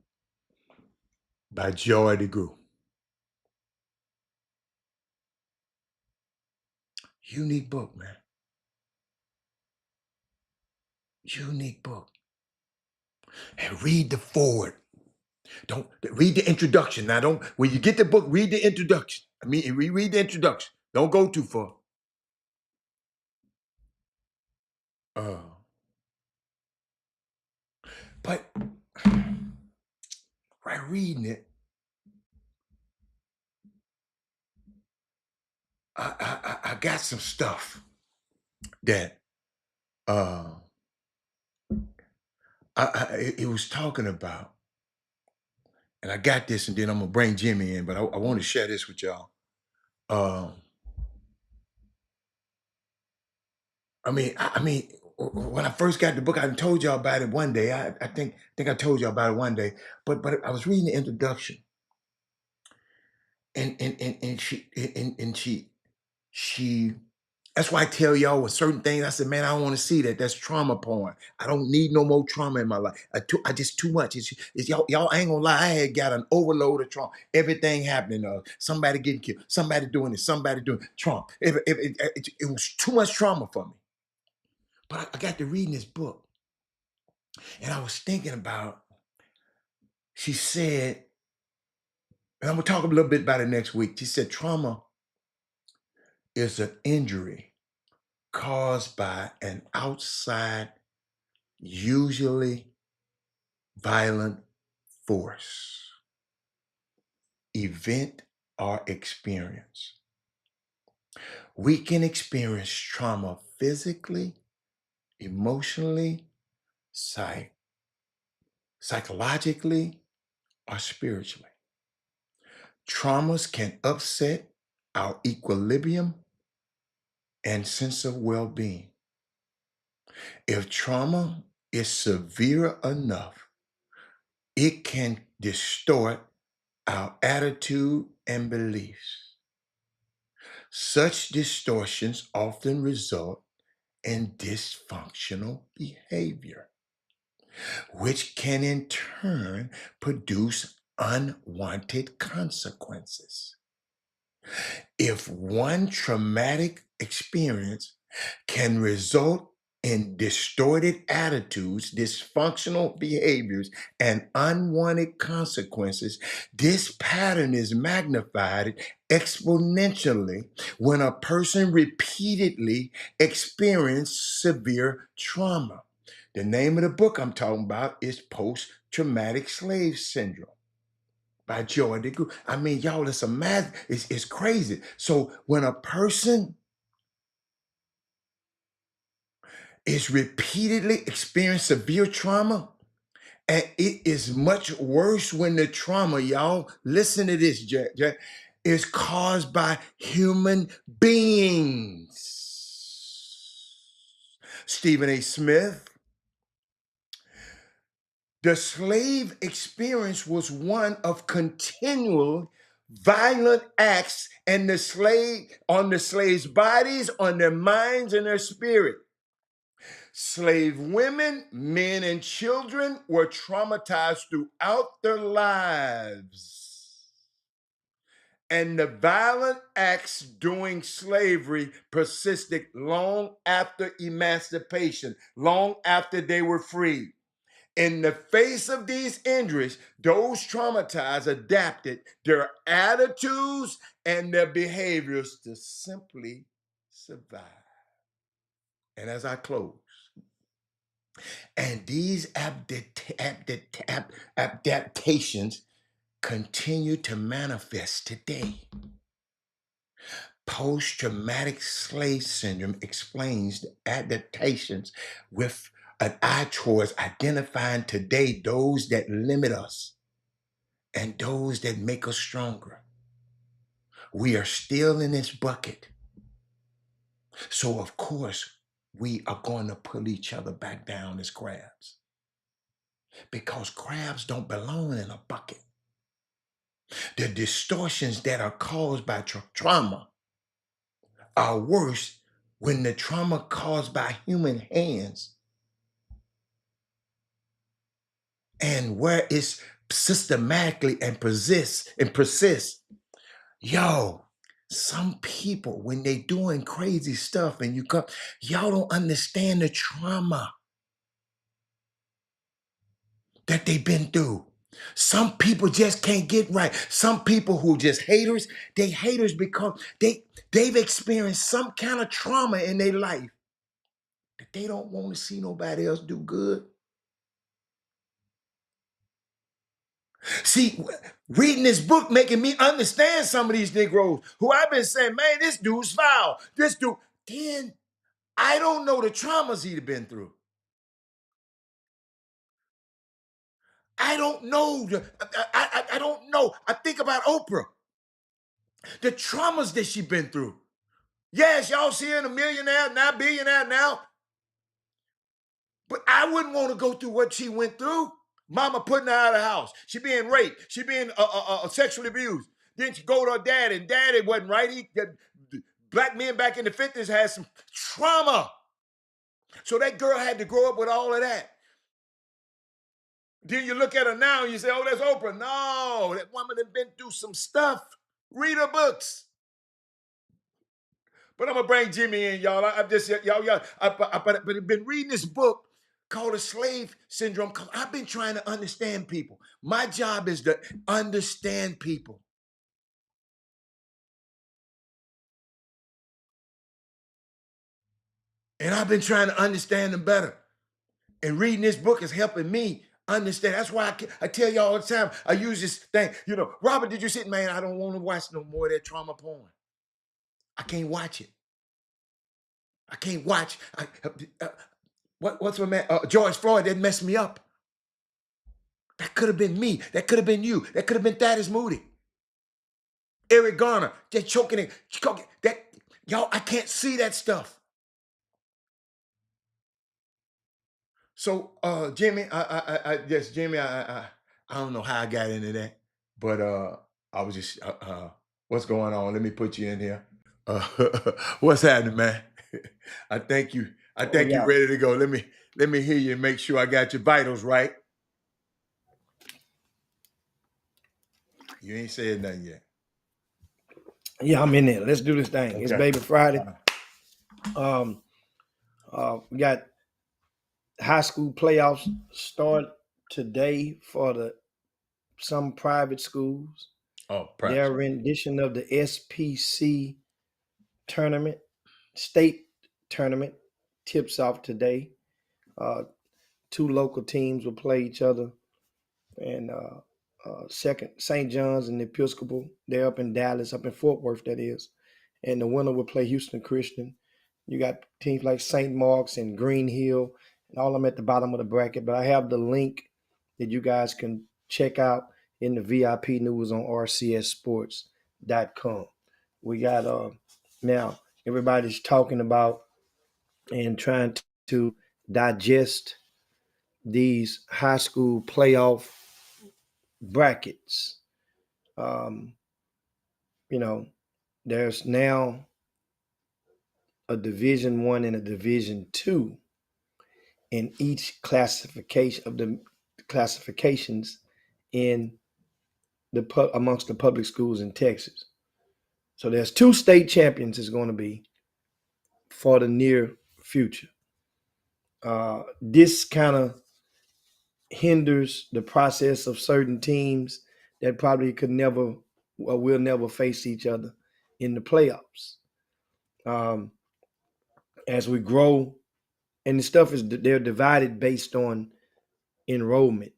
by Joy DeGruy. Unique book, man. Unique book. And read the forward. Don't read the introduction. Now, when you get the book, read the introduction. I mean, read the introduction. Don't go too far. But right reading it, I got some stuff that it was talking about, and I got this, and then I'm gonna bring Jimmy in, but I want to share this with y'all. Um, I mean, when I first got the book, I told y'all about it one day. I think I told y'all about it one day, but I was reading the introduction, and she. That's why I tell y'all with certain things. I said, man, I don't want to see that. That's trauma porn. I don't need no more trauma in my life. I just too much. It's y'all ain't gonna lie. I had got an overload of trauma. Everything happening. Somebody getting killed. Somebody doing this. Somebody doing trauma. It was too much trauma for me. But I got to reading this book, and I was thinking about. She said, and I'm gonna talk a little bit about it next week. She said, trauma is an injury caused by an outside, usually violent force, event, or experience. We can experience trauma physically, emotionally, psychologically, or spiritually. Traumas can upset our equilibrium and sense of well being. If trauma is severe enough, it can distort our attitude and beliefs. Such distortions often result in dysfunctional behavior, which can in turn produce unwanted consequences. If one traumatic experience can result in distorted attitudes, dysfunctional behaviors, and unwanted consequences, this pattern is magnified exponentially when a person repeatedly experiences severe trauma. The name of the book I'm talking about is Post Traumatic Slave Syndrome by Joy DeGruy. I mean, y'all, it's a mad, it's crazy. So when a person is repeatedly experiencing severe trauma, and it is much worse when the trauma, y'all, listen to this, Jack, is caused by human beings. Stephen A. Smith. The slave experience was one of continual violent acts and the slaves' bodies, on their minds, and their spirit. Slave women, men, and children were traumatized throughout their lives. And the violent acts during slavery persisted long after emancipation, long after they were free. In the face of these injuries, those traumatized adapted their attitudes and their behaviors to simply survive. And as I close, and these adaptations continue to manifest today. Post-traumatic slave syndrome explains the adaptations with an eye towards identifying today those that limit us and those that make us stronger. We are still in this bucket. So, of course, we are going to pull each other back down as crabs, because crabs don't belong in a bucket. The distortions that are caused by trauma are worse when the trauma caused by human hands and where it's systematically and persists. Yo, some people, when they doing crazy stuff and you come, y'all don't understand the trauma that they've been through. Some people just can't get right. Some people who just haters, they haters because they've experienced some kind of trauma in their life that they don't want to see nobody else do good. See, reading this book making me understand some of these Negroes who I've been saying, man, this dude's foul. This dude. Then I don't know the traumas he'd been through. I don't know. I don't know. I think about Oprah, the traumas that she's been through. Yes, y'all see her a millionaire now, billionaire now. But I wouldn't want to go through what she went through. Mama putting her out of the house. She being raped. She being sexually abused. Then she go to her dad, and daddy wasn't right. Black men back in the 50s had some trauma. So that girl had to grow up with all of that. Then you look at her now and you say, oh, that's Oprah. No, that woman had been through some stuff. Read her books. But I'm gonna bring Jimmy in, y'all. I've been reading this book called The Slave Syndrome. I've been trying to understand people. My job is to understand people. And I've been trying to understand them better. And reading this book is helping me understand. That's why I tell you all the time, I use this thing. You know, Robert, did you sit? Man, I don't want to watch no more of that trauma porn. I can't watch it. I can't watch. What's my man? George Floyd, that messed me up. That could have been me. That could have been you. That could have been Thaddeus Moody. Eric Garner, just choking it. That, y'all, I can't see that stuff. So, Jimmy, Jimmy, I don't know how I got into that, but I was just, what's going on? Let me put you in here. What's happening, man? I think you ready to go. Let me hear you and make sure I got your vitals right. You ain't said nothing yet. Yeah, I'm in there. Let's do this thing. Okay. It's Baby Friday. We got high school playoffs start today for some private schools. Oh, private. Their rendition of the SPC tournament, state tournament, tips off today. Two local teams will play each other, and second St. John's and the Episcopal. They're up in Dallas, up in Fort Worth, that is. And the winner will play Houston Christian. You got teams like St. Mark's and Green Hill, and all of them at the bottom of the bracket. But I have the link that you guys can check out in the VIP news on rcsports.com. We got now everybody's talking about and trying to digest these high school playoff brackets. You know, there's now a Division I and a Division II in each classification of the classifications in amongst the public schools in Texas. So there's 2 state champions is going to be for the near future. This kind of hinders the process of certain teams that probably could never or will never face each other in the playoffs. As we grow, and the stuff they're divided based on enrollment.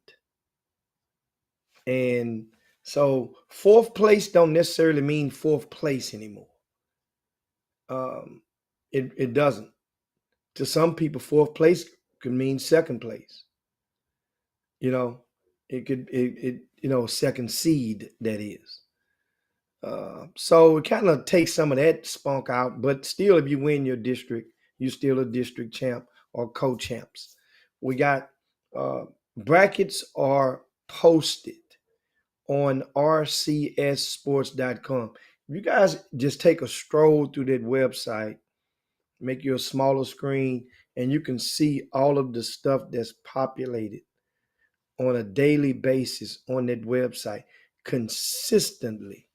And so 4th place don't necessarily mean 4th place anymore. It doesn't. To some people, 4th place could mean 2nd place. You know, it could second seed, that is. So it kind of takes some of that spunk out, but still, if you win your district, you're still a district champ or co-champs. We got brackets are posted on rcsports.com. You guys just take a stroll through that website, make you a smaller screen, and you can see all of the stuff that's populated on a daily basis on that website consistently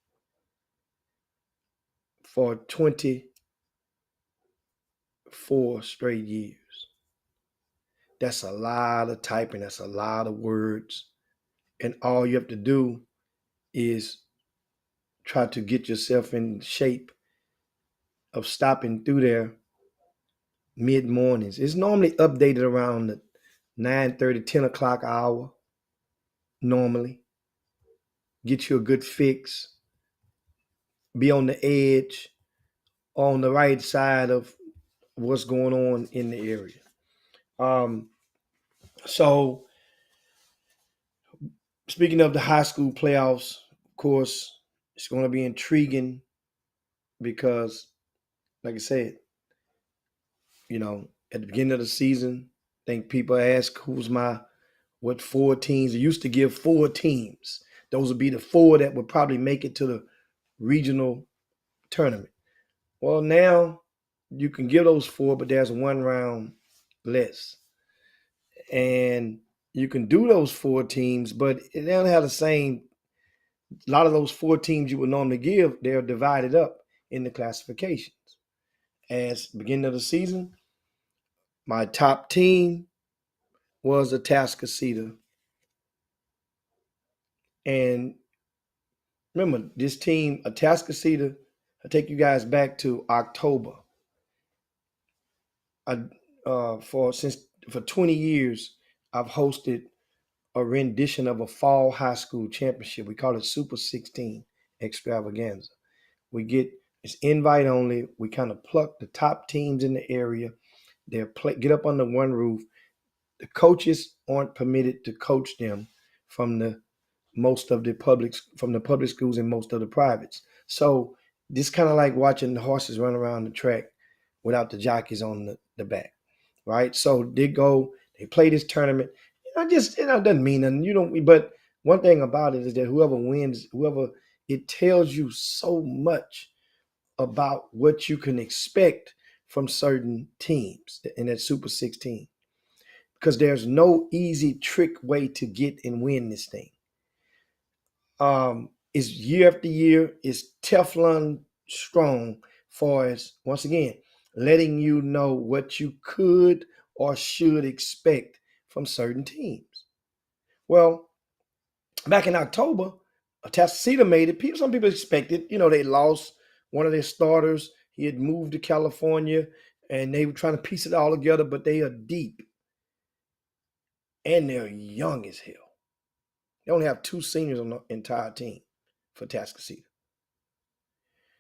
for 24 straight years. That's a lot of typing. That's a lot of words. And all you have to do is try to get yourself in shape of stopping through there mid-mornings. It's normally updated around the 9:30, 10 o'clock hour normally. Get you a good fix. Be on the edge, on the right side of what's going on in the area. So Speaking of the high school playoffs, of course, it's going to be intriguing because, like I said, at the beginning of the season, I think people ask what 4 teams. It used to give 4 teams. Those would be the 4 that would probably make it to the regional tournament. Well, now you can give those 4, but there's 1 round less. And you can do those 4 teams, but they don't have the same. A lot of those 4 teams you would normally give, they're divided up in the classifications. As beginning of the season, my top team was Atascocita. And remember, this team, Atascocita, I take you guys back to October. For 20 years, I've hosted a rendition of a fall high school championship. We call it Super 16 Extravaganza. It's invite only. We kind of pluck the top teams in the area. Get up under one roof. The coaches aren't permitted to coach them from the public schools and most of the privates. So this kind of like watching the horses run around the track without the jockeys on the back, right? So they play this tournament. It doesn't mean nothing. But one thing about it is that whoever wins, it tells you so much about what you can expect from certain teams in that Super 16. Because there's no easy trick way to get and win this thing. It's year after year. It's Teflon strong for as, once again, letting you know what you could or should expect from certain teams. Well, back in October, Atascocita made it. Some people expected, they lost one of their starters. He had moved to California, and they were trying to piece it all together, but they are deep. And they're young as hell. They only have 2 seniors on the entire team for Atascocita.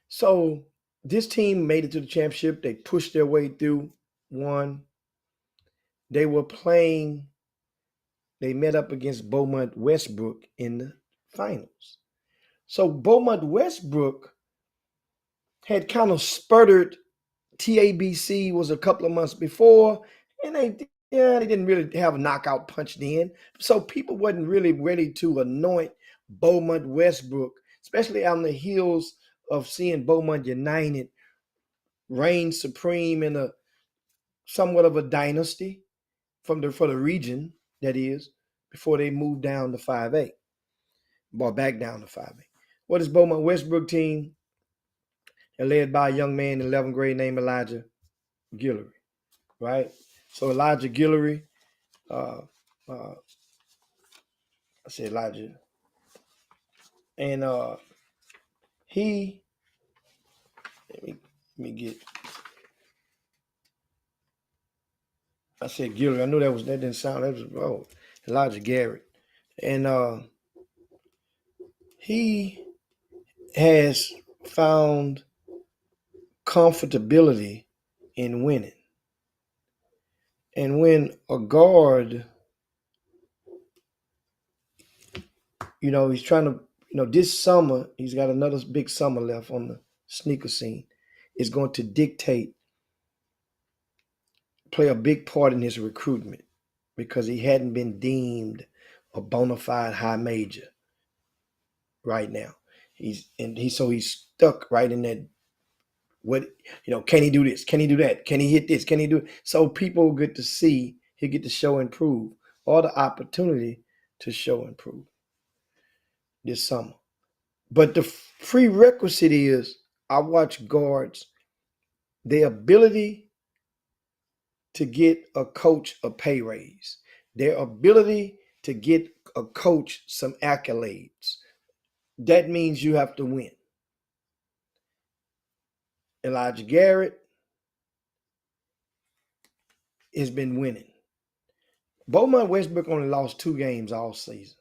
So this team made it to the championship. They pushed their way through, won. They met up against Beaumont Westbrook in the finals. So Beaumont Westbrook had kind of sputtered. TABC was a couple of months before, and they didn't really have a knockout punch then. So people wasn't really ready to anoint Beaumont Westbrook, especially on the heels of seeing Beaumont United reign supreme in a somewhat of a dynasty for the region, that is, before they moved down to 5A, or back down to 5A. What is Beaumont Westbrook team? They're led by a young man in 11th grade named Elijah Guillory, right? So Elijah Guillory, I said Elijah, and he, let me get, I said Guillory. I knew that didn't sound, that was Elijah Garrett, and he has found comfortability in winning. And when a guard, he's trying to, this summer, he's got another big summer left on the sneaker scene, is going to play a big part in his recruitment because he hadn't been deemed a bona fide high major right now. He's stuck right in that. What, can he do this? Can he do that? Can he hit this? Can he do it? So people get to see, he'll get to show and prove, or the opportunity to show and prove this summer. But the prerequisite is, I watch guards, their ability to get a coach a pay raise, their ability to get a coach some accolades. That means you have to win. Elijah Garrett has been winning. Beaumont Westbrook only lost 2 games all season.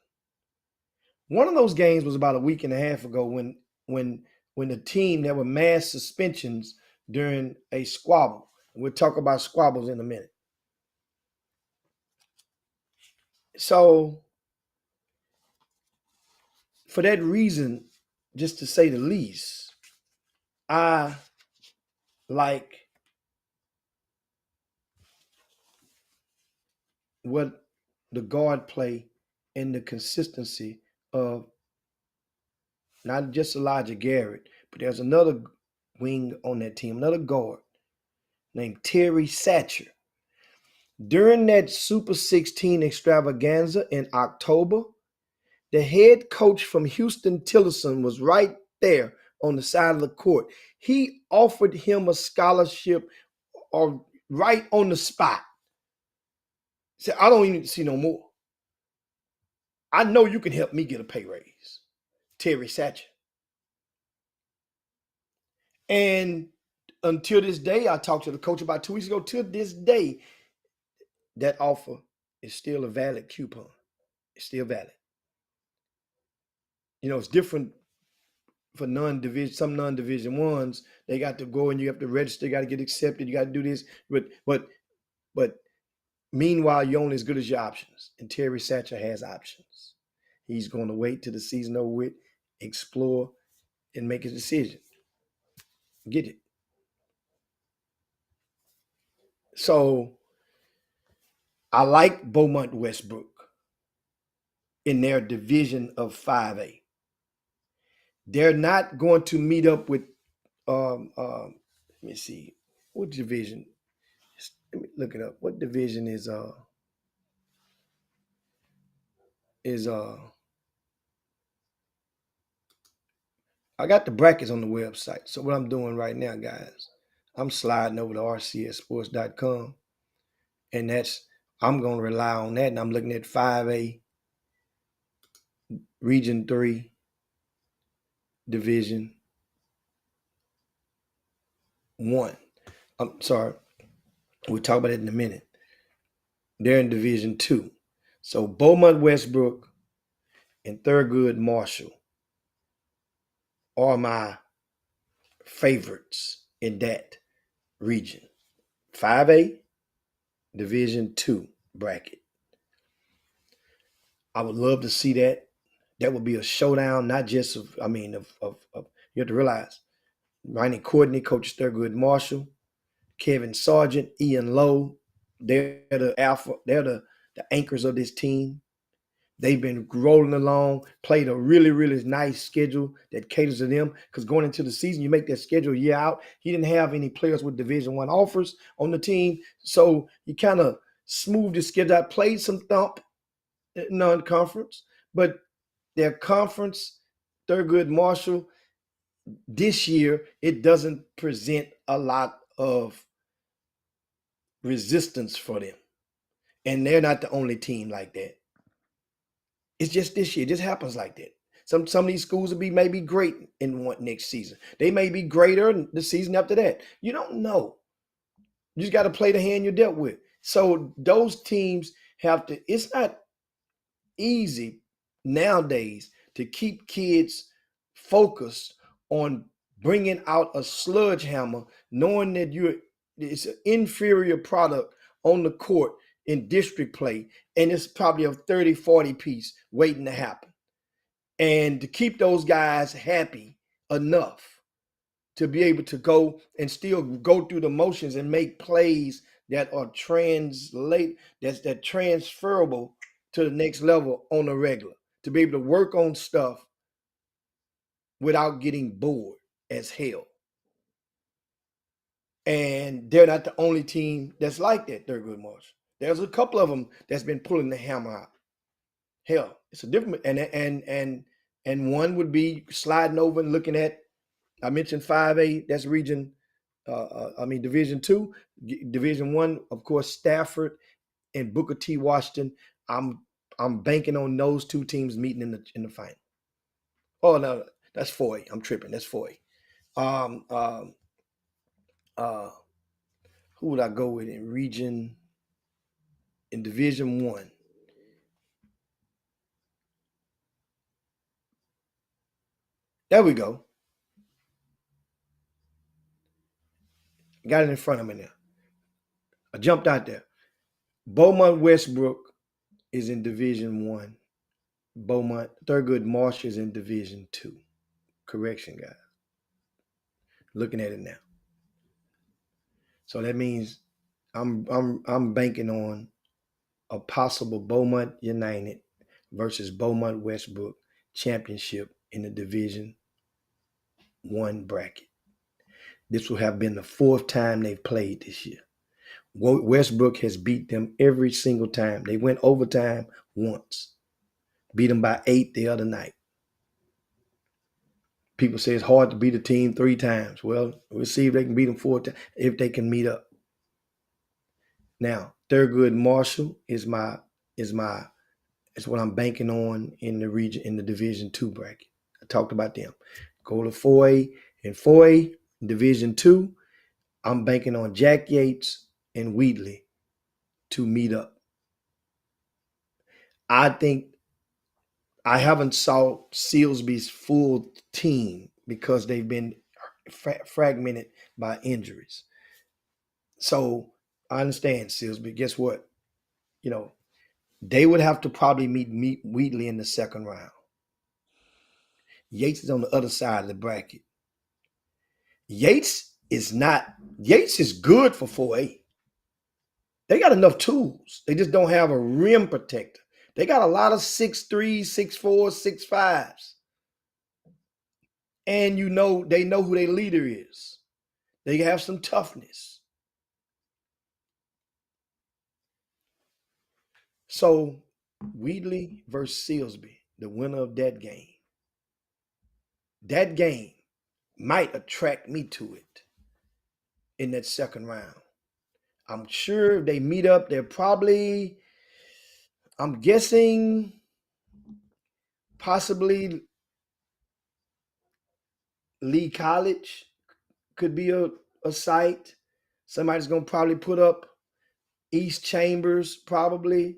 One of those games was about a week and a half ago when the team, there were mass suspensions during a squabble. We'll talk about squabbles in a minute. So for that reason, just to say the least, I like what the guard play and the consistency of not just Elijah Garrett, but there's another wing on that team, another guard named Terry Satcher. During that Super 16 extravaganza in October, the head coach from Houston Tillerson was right there on the side of the court. He offered him a scholarship or right on the spot. Said, I don't even need to see no more. I know you can help me get a pay raise. Terry Satcher. And until this day, I talked to the coach about 2 weeks ago. Till this day, that offer is still a valid coupon. It's still valid. You know, it's different for some non-division ones. They got to go and you have to register, you got to get accepted, you got to do this. But meanwhile, you're only as good as your options. And Terry Satcher has options. He's going to wait till the season over with, explore, and make his decision. Get it. So I like Beaumont Westbrook in their division of 5A. They're not going to meet up with let me see, what division? Let me look it up. What division is I got the brackets on the website. So what I'm doing right now, guys, I'm sliding over to rcssports.com, and I'm going to rely on that. And I'm looking at 5A, Region 3, Division 1. I'm sorry. We'll talk about it in a minute. They're in Division 2. So Beaumont Westbrook and Thurgood Marshall are my favorites in that region. 5A, Division 2 bracket. I would love to see that. That would be a showdown, not just of you have to realize, Ronnie Courtney coaches Thurgood Marshall, Kevin Sargent, Ian Lowe. They're the alpha, they're the anchors of this team. They've been rolling along, played a really, really nice schedule that caters to them. Because going into the season, you make that schedule a year out. He didn't have any players with Division I offers on the team. So he kind of smoothed his schedule out, played some thump non-conference, but their conference, Thurgood Marshall, this year, it doesn't present a lot of resistance for them. And they're not the only team like that. It's just this year. It just happens like that. Some of these schools will be maybe great in one next season. They may be greater the season after that. You don't know. You just got to play the hand you're dealt with. So those teams have to, it's not easy nowadays to keep kids focused on bringing out a sludge hammer, knowing that it's an inferior product on the court in district play, and it's probably a 30, 40 piece waiting to happen. And to keep those guys happy enough to be able to go and still go through the motions and make plays that are that's transferable to the next level on a regular, to be able to work on stuff without getting bored as hell. And they're not the only team that's like that, Thurgood Marshall. There's a couple of them that's been pulling the hammer out. Hell, it's a different, and one would be sliding over and looking at, I mentioned 5A, that's Division 2. Division 1, of course, Stafford and Booker T. Washington. I'm banking on those two teams meeting in the final. Oh no, that's 4A. I'm tripping. That's 4A. Who would I go with in Division 1? There we go. Got it in front of me now. I jumped out there. Beaumont Westbrook is in Division 1. Beaumont, Thurgood Marshall is in Division 2. Correction, guys. Looking at it now. So that means I'm banking on a possible Beaumont United versus Beaumont Westbrook championship in the Division 1 bracket. This will have been the 4th time they've played this year. Westbrook has beat them every single time. They went overtime once. Beat them by 8 the other night. People say it's hard to beat a team 3 times. Well, we'll see if they can beat them 4 times, if they can meet up. Now, Thurgood Marshall is what I'm banking on in the region, in the Division 2 bracket. I talked about them. Go to 4A. In 4A, Division 2, I'm banking on Jack Yates and Wheatley to meet up. I think I haven't saw Silsby's full team because they've been fragmented by injuries. So I understand Silsby. Guess what? They would have to probably meet Wheatley in the second round. Yates is on the other side of the bracket. Yates is good for 4A. They got enough tools. They just don't have a rim protector. They got a lot of 6'3", 6'4", 6'5s. And they know who their leader is. They have some toughness. So Wheatley versus Silsby, the winner of that game. That game might attract me to it in that second round. I'm sure if they meet up, they're probably, I'm guessing, possibly Lee College could be a site. Somebody's going to probably put up East Chambers, probably.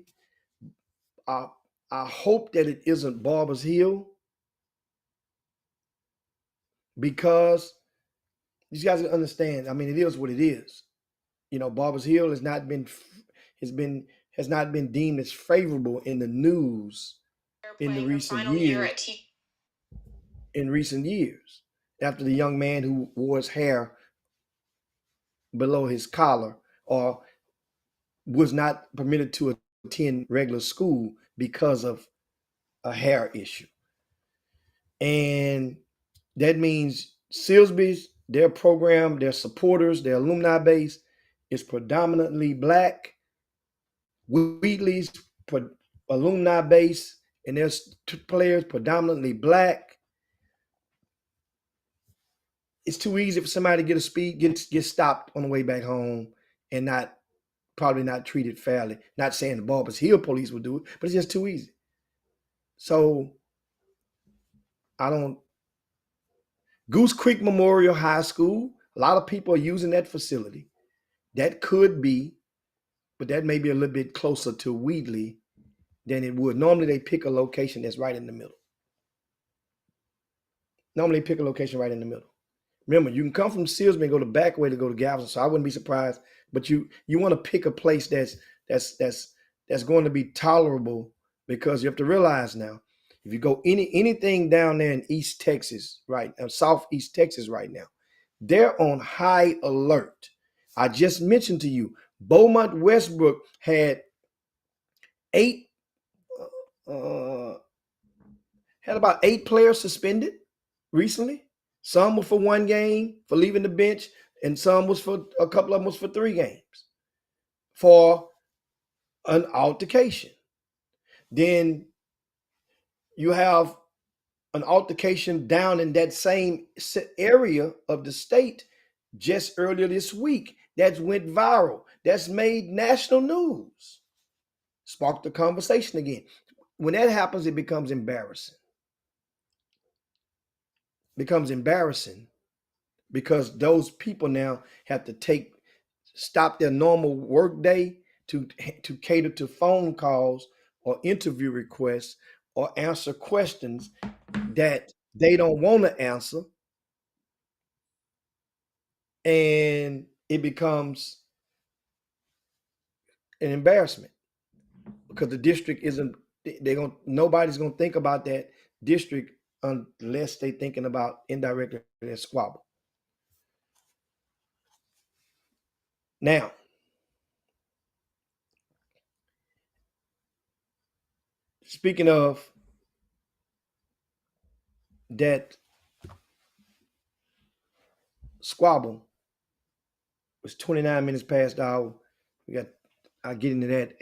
I hope that it isn't Barbers Hill, because these guys understand. I mean, it is what it is. Barbers Hill has not been deemed as favorable in the news in the recent years. In recent years, after the young man who wore his hair below his collar or was not permitted to attend regular school because of a hair issue. And that means Silsby's, their program, their supporters, their alumni base is predominantly Black. Wheatley's alumni base and their players predominantly Black. It's too easy for somebody to get stopped on the way back home and probably not treated fairly. Not saying the Barbers Hill police would do it, but it's just too easy. So Goose Creek Memorial High School, a lot of people are using that facility. That could be, but that may be a little bit closer to Wheatley than it would. Normally they pick a location that's right in the middle. Remember, you can come from Silsby and go the back way to go to Galveston, so I wouldn't be surprised. But you want to pick a place that's going to be tolerable, because you have to realize now, if you go anything down there in East Texas, right, Southeast Texas right now, they're on high alert. I just mentioned to you, Beaumont Westbrook had about 8 players suspended recently. Some were for 1 game for leaving the bench, and some was for a couple of them was for 3 games for an altercation. Then you have an altercation down in that same area of the state just earlier this week that went viral. That's made national news. Sparked the conversation again. When that happens, it becomes embarrassing. Because those people now have to stop their normal work day to cater to phone calls or interview requests or answer questions that they don't want to answer. And it becomes an embarrassment because the district isn't nobody's gonna think about that district unless they thinking about indirectly that squabble. Now, speaking of that squabble, was 29 minutes past the hour. I'll get into that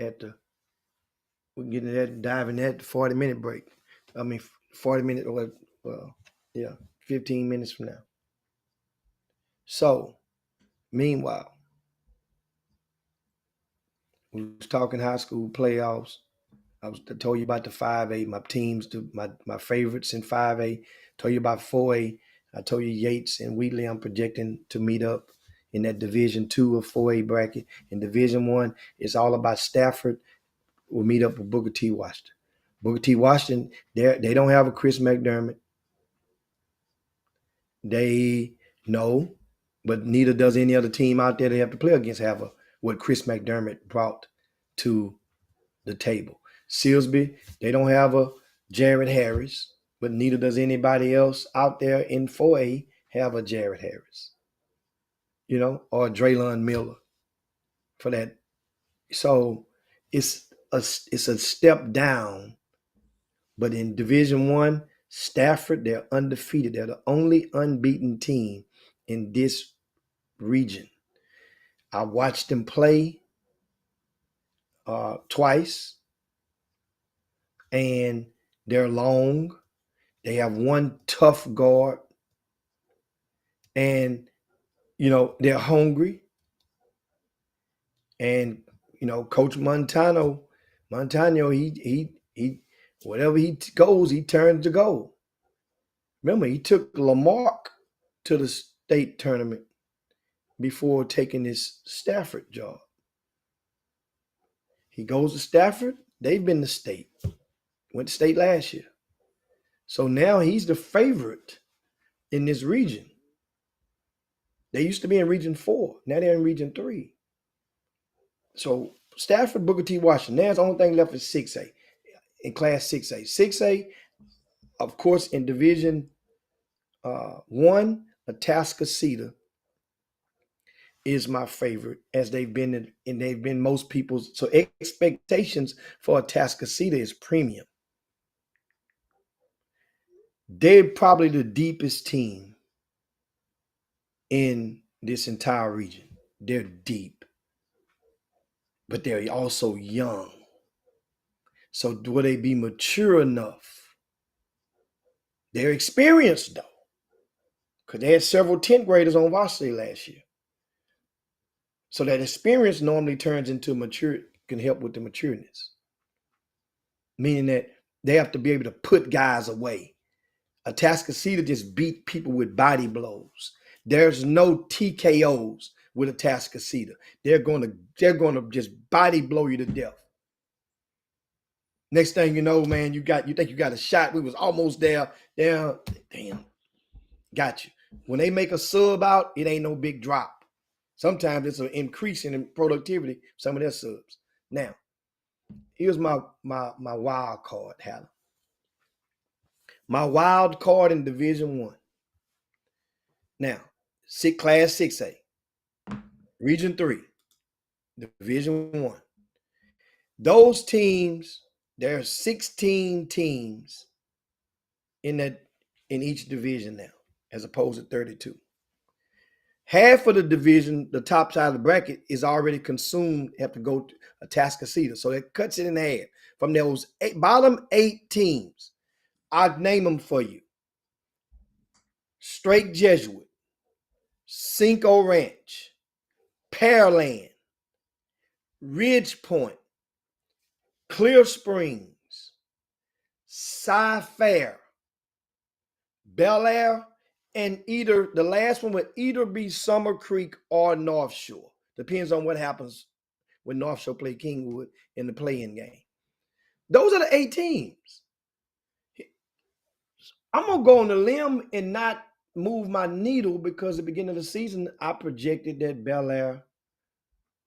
we'll get into that, dive in that 40-minute break. I mean, 40 minutes, well, yeah, 15 minutes from now. So, meanwhile, we was talking high school playoffs. I told you about the 5A, my teams, my favorites in 5A. Told you about 4A. I told you Yates and Wheatley I'm projecting to meet up in that Division 2 of 4A bracket. In Division 1, it's all about Stafford. We'll meet up with Booker T. Washington. Booker T. Washington, they don't have a Chris McDermott. They know, but neither does any other team out there they have to play against have what Chris McDermott brought to the table. Silsby, they don't have a Jared Harris, but neither does anybody else out there in 4A have a Jared Harris, or a Draylon Miller for that. So it's a step down, but in Division 1, Stafford, they're undefeated. They're the only unbeaten team in this region. I watched them play twice, and they're long. They have one tough guard, and they're hungry. And Coach Montano, he whatever he goes, he turns to gold. Remember, he took Lamarck to the state tournament before taking his Stafford job. He goes to Stafford. They've been to state. Went to state last year. So now he's the favorite in this region. They used to be in Region 4. Now they're in Region 3. So Stafford, Booker T. Washington. Now the only thing left is 6A. In Class 6A. 6A, of course, in Division 1, Atascocita is my favorite, as they've been and they've been most people's. So expectations for Atascocita is premium. They're probably the deepest team in this entire region. They're deep, but they're also young. So will they be mature enough? They're experienced, though, because they had several 10th graders on varsity last year. So that experience normally turns into mature, can help with the matureness. Meaning that they have to be able to put guys away. Atascocita just beat people with body blows. There's no TKOs with Atascocita. They're gonna just body blow you to death. Next thing you know, man, you think you got a shot. We was almost there. Damn, got you. When they make a sub out, it ain't no big drop. Sometimes it's an increase in productivity, some of their subs. Now, here's my wild card, Hannah. My wild card in Division 1. Now, Class 6A, Region 3, Division 1. Those teams, there are 16 teams in each division now, as opposed to 32. Half of the division, the top side of the bracket, is already consumed, have to go to Atascocita. So that cuts it in half. From those bottom 8 teams, I'd name them for you. Straight Jesuit, Cinco Ranch, Pearland, Ridge Point, Clear Springs, Cy-Fair, Bel Air, and either the last one would either be Summer Creek or North Shore. Depends on what happens when North Shore play Kingwood in the play-in game. Those are the 8 teams. I'm going to go on the limb and not move my needle because at the beginning of the season, I projected that Bel Air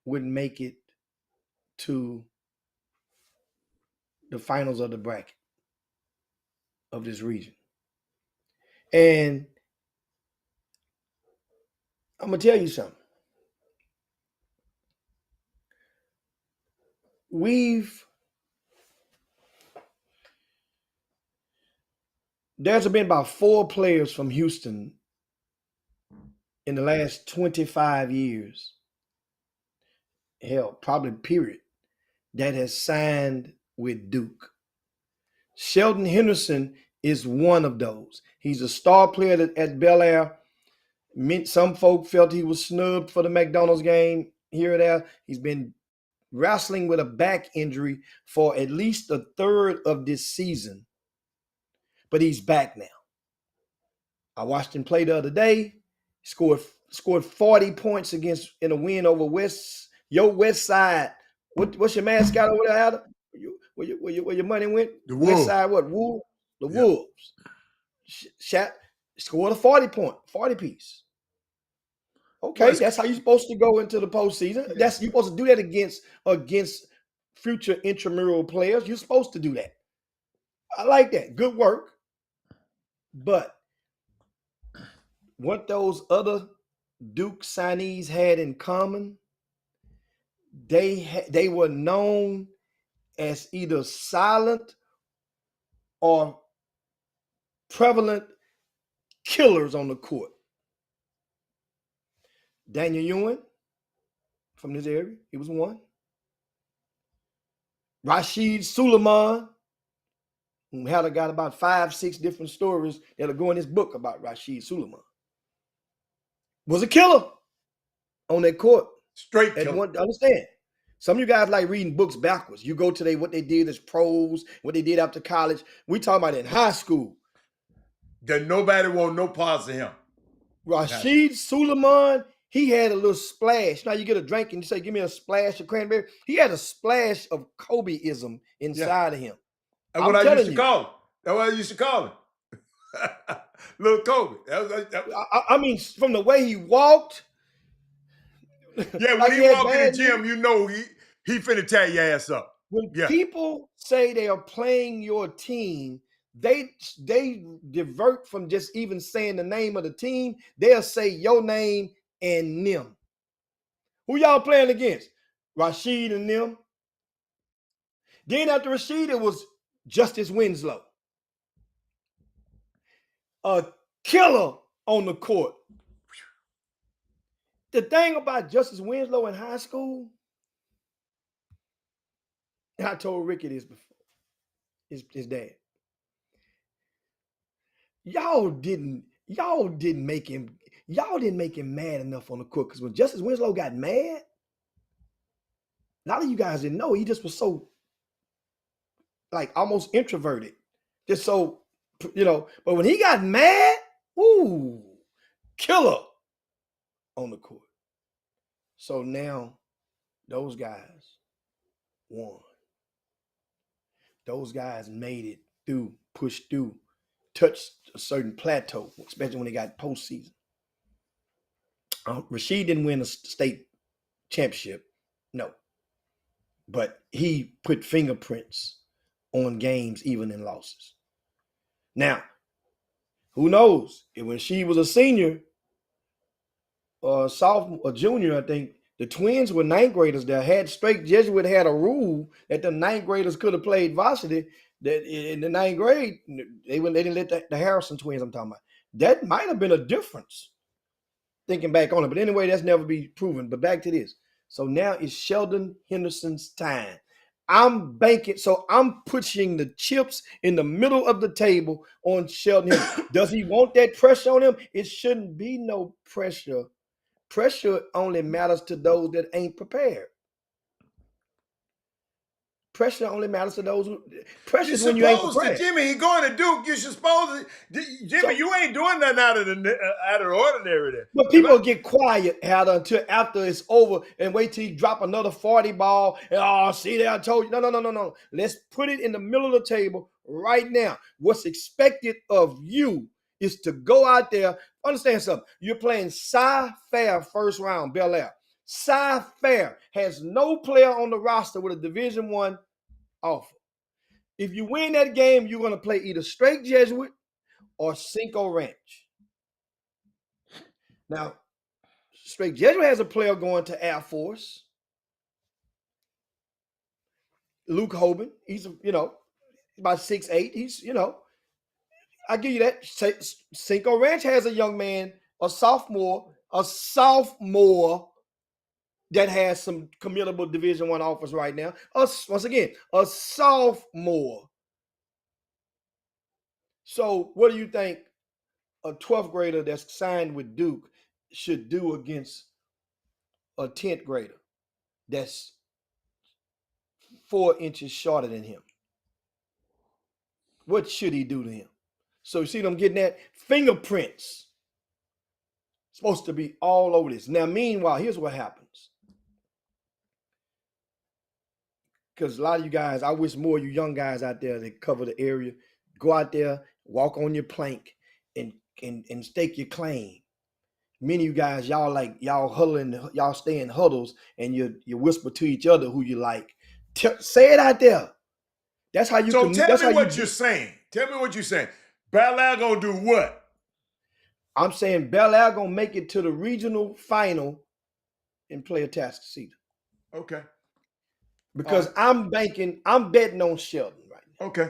would make it to the finals of the bracket of this region. And I'm gonna tell you something. There's been about 4 players from Houston in the last 25 years, hell, probably period, that has signed with Duke. Sheldon Henderson is one of those. He's a star player at Bel Air. Some folk felt he was snubbed for the McDonald's game here or there. He's been wrestling with a back injury for at least a third of this season, but he's back now. I watched him play the other day. Scored 40 points in a win over your West Side. What's your mascot over there, Adam? Where your money went? The West Wolves. Side, what? Wolves? The Yeah. Wolves. Scored a 40 piece. Okay, that's how you're supposed to go into the postseason. Yeah. You're supposed to do that against future intramural players. You're supposed to do that. I like that. Good work. But what those other Duke signees had in common, they were known as either silent or prevalent killers on the court. Daniel Ewing from this area, he was one. Rashid Suleiman, who had got about 5-6 different stories that'll go in this book about Rashid Suleiman, was a killer on that court. Straight killer. Understand? Some of you guys like reading books backwards. You go to what they did as pros, what they did after college. We talking about in high school. That nobody want no parts of him. Rashid Suleiman, he had a little splash. Now you get a drink and you say, give me a splash of cranberry. He had a splash of Kobe-ism inside of him. That's what I used to call him. That's what I used to call him. Little Kobe. I mean, from the way he walked. Yeah, when he walk in the gym, you know he finna tear your ass up. When people say they are playing your team, they divert from just even saying the name of the team. They'll say your name and them. Who y'all playing against? Rashid and them. Then after Rashid, it was Justice Winslow. A killer on the court. The thing about Justice Winslow in high school, and I told Ricky this before, his dad. Y'all didn't make him mad enough on the court, because when Justice Winslow got mad, a lot of you guys didn't know, he just was so like almost introverted. Just so, but when he got mad, ooh, killer on the court. So now those guys won. Those guys made it through, pushed through, touched a certain plateau, especially when they got postseason. Rashid didn't win a state championship, no. But he put fingerprints on games, even in losses. Now, who knows? When she was a senior, or sophomore or junior, I think, the twins were ninth graders that had straight. Jesuit had a rule that the ninth graders could have played varsity. That in the ninth grade, they didn't let the Harrison twins, I'm talking about. That might have been a difference, thinking back on it. But anyway, that's never be proven. But back to this. So now it's Sheldon Henderson's time. I'm banking, so I'm pushing the chips in the middle of the table on Sheldon Henderson. Does he want that pressure on him? It shouldn't be no pressure. Pressure only matters to those that ain't prepared. Pressure only matters to those who. Pressure when you ain't prepared. Jimmy, he going to Duke. You should suppose, Jimmy, you ain't doing nothing out of the ordinary there. But people get quiet until after it's over and wait till he drop another 40 ball. And see there, I told you. No. Let's put it in the middle of the table right now. What's expected of you is to go out there. Understand something. You're playing Cy-Fair first round, Bel Air. Cy-Fair has no player on the roster with a Division I offer. If you win that game, you're going to play either straight Jesuit or Cinco Ranch. Now, straight Jesuit has a player going to Air Force. Luke Hoban. He's, about 6'8". He's, I give you that. Cinco Ranch has a young man, a sophomore that has some committable Division I offers right now. Once again, a sophomore. So what do you think a 12th grader that's signed with Duke should do against a 10th grader that's 4 inches shorter than him? What should he do to him? So you see them getting that? Fingerprints. Supposed to be all over this. Now, meanwhile, here's what happens. Because a lot of you guys, I wish more of you young guys out there that cover the area, go out there, walk on your plank, and stake your claim. Many of you guys, y'all huddling, y'all stay in huddles, and you whisper to each other who you like. Say it out there. That's how you So can. tell That's me how what you're saying. Tell me what you're saying. Bel Air gonna do what? I'm saying Bel Air gonna make it to the regional final and play a Atascocita. Okay. Because I'm betting on Sheldon right now. Okay.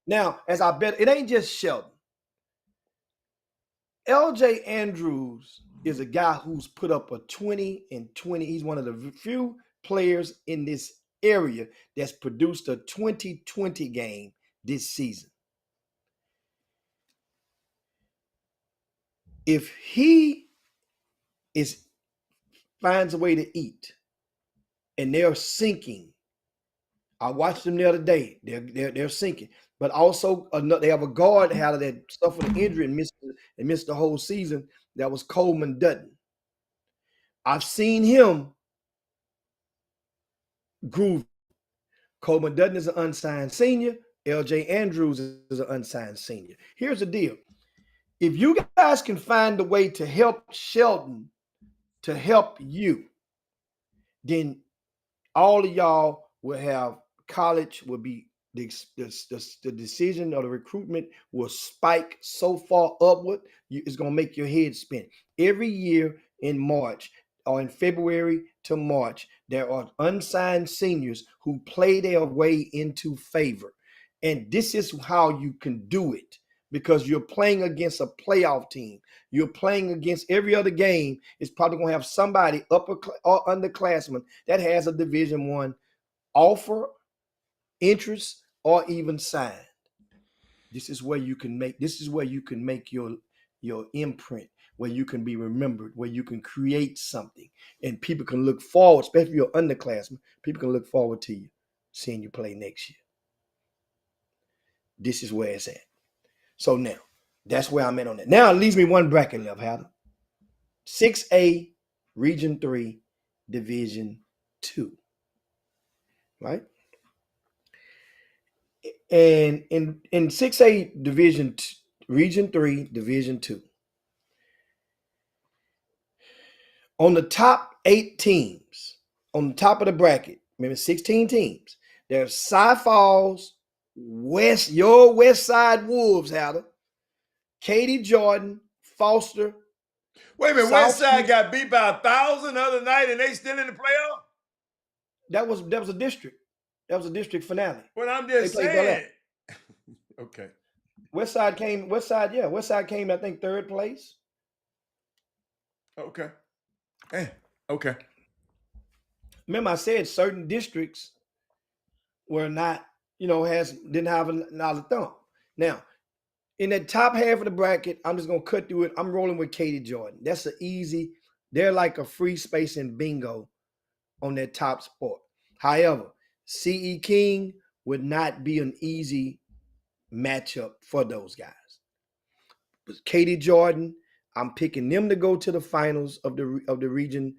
Now, as I bet, it ain't just Sheldon. LJ Andrews is a guy who's put up a 20 and 20. He's one of the few players in this area that's produced a 20-20 game this season. If he finds a way to eat and they're sinking, I watched them the other day. They're sinking, but also they have a guard that suffered an injury and missed the whole season. That was Coleman Dutton. I've seen him groove. Coleman Dutton is an unsigned senior. LJ Andrews is an unsigned senior. Here's the deal. If you guys can find a way to help Sheldon to help you, then all of y'all will have college will be the decision of the recruitment will spike so far upward, it's going to make your head spin. Every year in March or in February to March, there are unsigned seniors who play their way into favor. And this is how you can do it, because you're playing against a playoff team. You're playing against every other game. It's probably going to have somebody upper or underclassmen that has a Division I offer, interest, or even signed. This is where you can make your imprint, where you can be remembered, where you can create something, and people can look forward, especially if you're underclassmen, people can look forward to you seeing you play next year. This is where it's at. So now, that's where I'm at on that. Now it leaves me one bracket left, Howard. 6A, Region 3, Division 2. Right? And in 6A Division Region 3, Division 2, on the top 8 teams, on the top of the bracket, remember 16 teams, there's Cy Falls, your West Side Wolves, Howard, Katy Jordan, Foster. Wait a minute, Westside got beat by 1,000 the other night and they still in the playoff? That was a district. That was a district finale. Well, I'm just saying. Okay. Westside came, I think, 3rd place. Okay. Okay. Remember, I said certain districts were not, didn't have a thump. Now, in that top half of the bracket, I'm just gonna cut through it. I'm rolling with Katy Jordan. That's they're like a free space in bingo on that top spot. However, C.E. King would not be an easy matchup for those guys. But Katy Jordan, I'm picking them to go to the finals of the region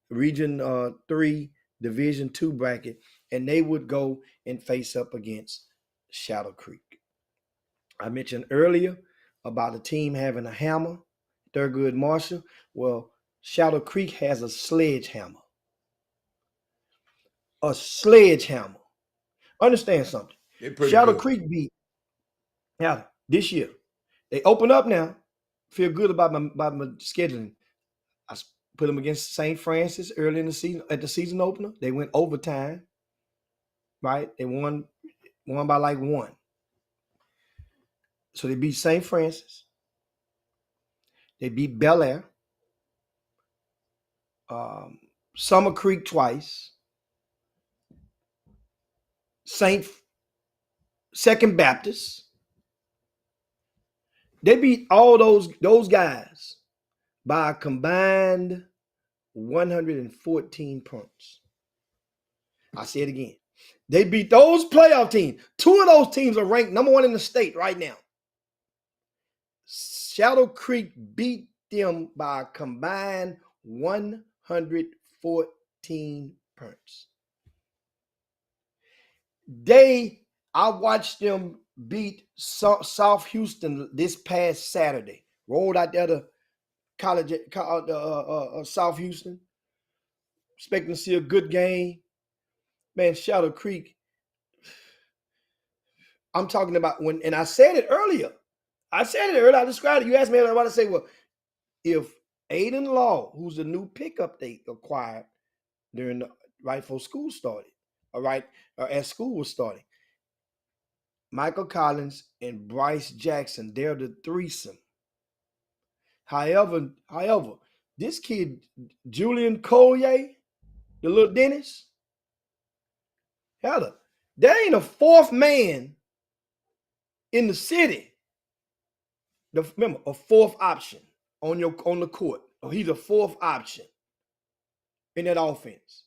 3 Division 2 bracket, and they would go and face up against Shadow Creek. I mentioned earlier about a team having a hammer, Thurgood Marshall. Well, Shadow Creek has a sledgehammer. A sledgehammer. Understand something. They're pretty Shadow good. Creek beat Hatter this year. They open up now. Feel good about my scheduling. I put them against St. Francis early in the season at the season opener. They went overtime. Right? They won by like 1. So they beat St. Francis. They beat Bel Air. Summer Creek twice. Second Baptist. They beat all those guys by a combined 114 points. I say it again. They beat those playoff teams. 2 of those teams are ranked number 1 in the state right now. Shadow Creek beat them by a combined 114 points. I watched them beat South Houston this past Saturday. Rolled out there to college, South Houston, expecting to see a good game. Man, Shadow Creek. I'm talking about and I said it earlier. I described it. You asked me about to say, well, if Aiden Law, who's the new pickup they acquired during right before school started, as school was starting, Michael Collins and Bryce Jackson, they're the threesome. However, this kid, Julian Collier, the little Dennis, hell, there ain't a 4th man in the city. Remember, a 4th option on the court. Or he's a 4th option in that offense.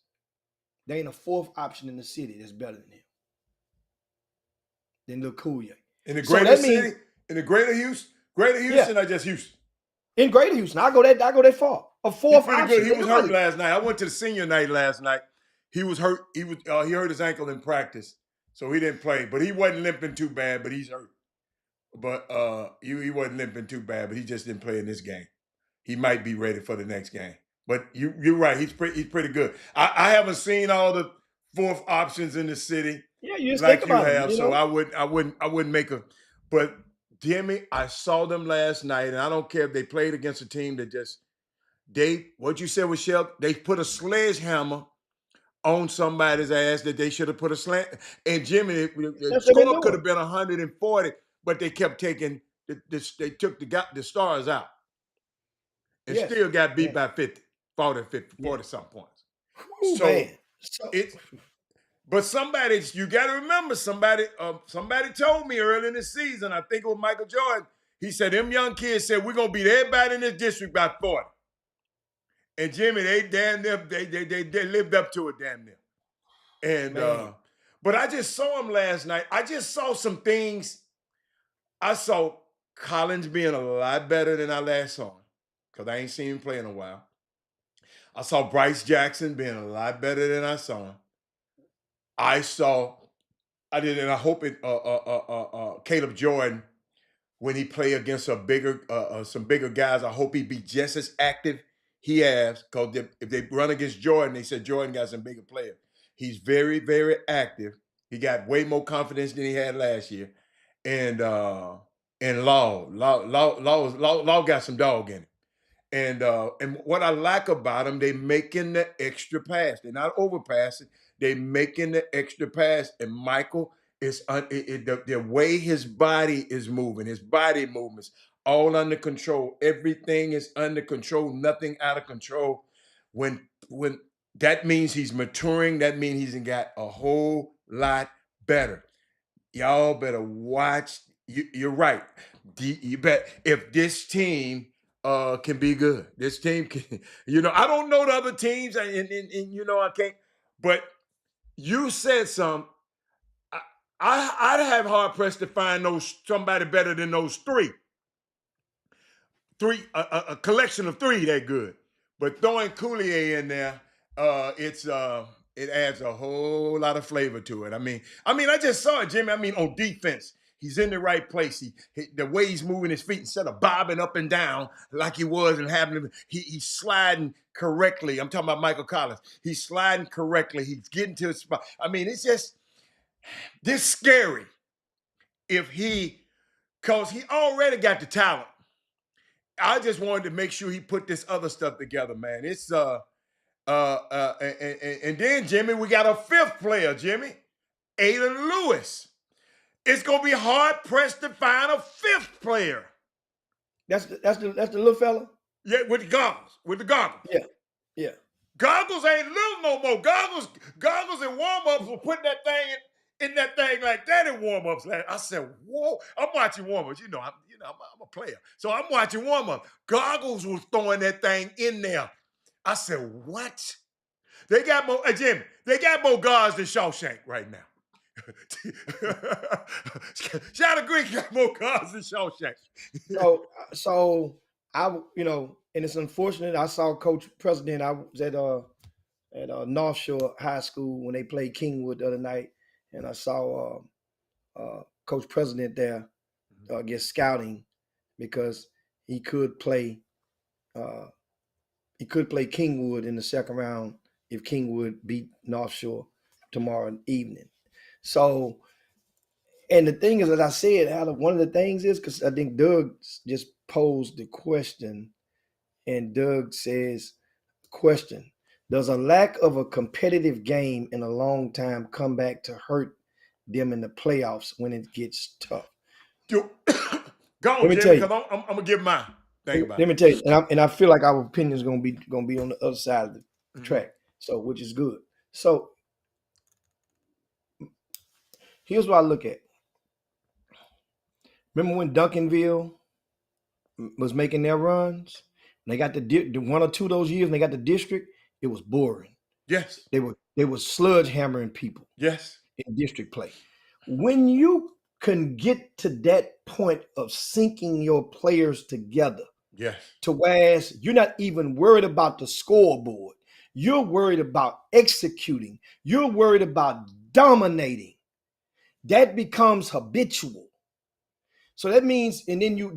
There ain't a 4th option in the city that's better than him. Than Lil Collier. In the greater city? In the greater Houston? Greater Houston or just Houston? In greater Houston. I go that far. A 4th option. Good. He was hurt last night. I went to the senior night last night. He was hurt. He hurt his ankle in practice. So he didn't play. But he wasn't limping too bad, but he's hurt. But he wasn't limping too bad, but he just didn't play in this game. He might be ready for the next game. But you're right. He's pretty good. I haven't seen all the 4th options in the city. Yeah, you just like think you about have. it, So I wouldn't make a. But Jimmy, I saw them last night, and I don't care if they played against a team that just what you said was Shell. They put a sledgehammer on somebody's ass that they should have put a slant. And Jimmy, the score could have been 140, but they kept taking. They took the stars out, and still got beat by 50, 40 something points. Ooh, so it's. But you got to remember, somebody told me early in the season, I think it was Michael Jordan, he said, them young kids said, we're going to beat everybody in this district by 40. And Jimmy, they lived up to it damn near. And, but I just saw him last night. I just saw some things. I saw Collins being a lot better than I last saw him, because I ain't seen him play in a while. I saw Bryce Jackson being a lot better than I saw him. I hope Caleb Jordan, when he play against some bigger guys, I hope he be just as active he has. Because if they run against Jordan, they said Jordan got some bigger players. He's very, very active. He got way more confidence than he had last year. And Law got some dog in it. And what I like about them, they making the extra pass. They're not overpassing. They making the extra pass. And Michael is the way his body is moving, his body movements, all under control. Everything is under control. Nothing out of control. When that means he's maturing. That means he's got a whole lot better. Y'all better watch. You're right. You bet if this team can be good. This team can, I don't know the other teams, and I can't, but you said some. I'd have hard pressed to find somebody better than those three. A collection of 3 that good. But throwing Collier in there, it adds a whole lot of flavor to it. I mean, I just saw it, Jimmy. I mean, on defense. He's in the right place. The way he's moving his feet, instead of bobbing up and down like he was and having he's sliding correctly. I'm talking about Michael Collins. He's sliding correctly. He's getting to his spot. I mean, it's just, This scary if because he already got the talent. I just wanted to make sure he put this other stuff together, man. It's and then Jimmy, we got a fifth player, Jimmy, Aiden Lewis. It's gonna be hard pressed to find a fifth player. That's the little fella. Yeah, with the goggles, Yeah, yeah. Goggles ain't little no more. Goggles and warm-ups were putting that thing in that thing like that in warm-ups. I said, whoa, I'm watching warm-ups. I'm a player. So I'm watching warm-ups. Goggles was throwing that thing in there. I said, what? They got more, Jimmy, they got more guards than Shawshank right now. Shadow Green got more guards than Shawshank. So I, and it's unfortunate. I saw Coach President. I was at North Shore High School when they played Kingwood the other night, and I saw Coach President there get scouting because he could play Kingwood in the second round if Kingwood beat North Shore tomorrow evening. So, and the thing is, as I said, one of the things is because I think Doug just posed the question, and Doug says, question: does a lack of a competitive game in a long time come back to hurt them in the playoffs when it gets tough? Go Let on, me Jimmy, tell you. because I'm gonna give mine. Think about Let me it. tell you, and I feel like our opinion is gonna be on the other side of the track, so which is good. So here's what I look at. Remember when Duncanville was making their runs? And they got the one or two of those years, and they got the district. It was boring. Yes. They were sludge hammering people. Yes. In district play. When you can get to that point of syncing your players together, yes, to whereas you're not even worried about the scoreboard, you're worried about executing, you're worried about dominating. That becomes habitual. So that means, and then you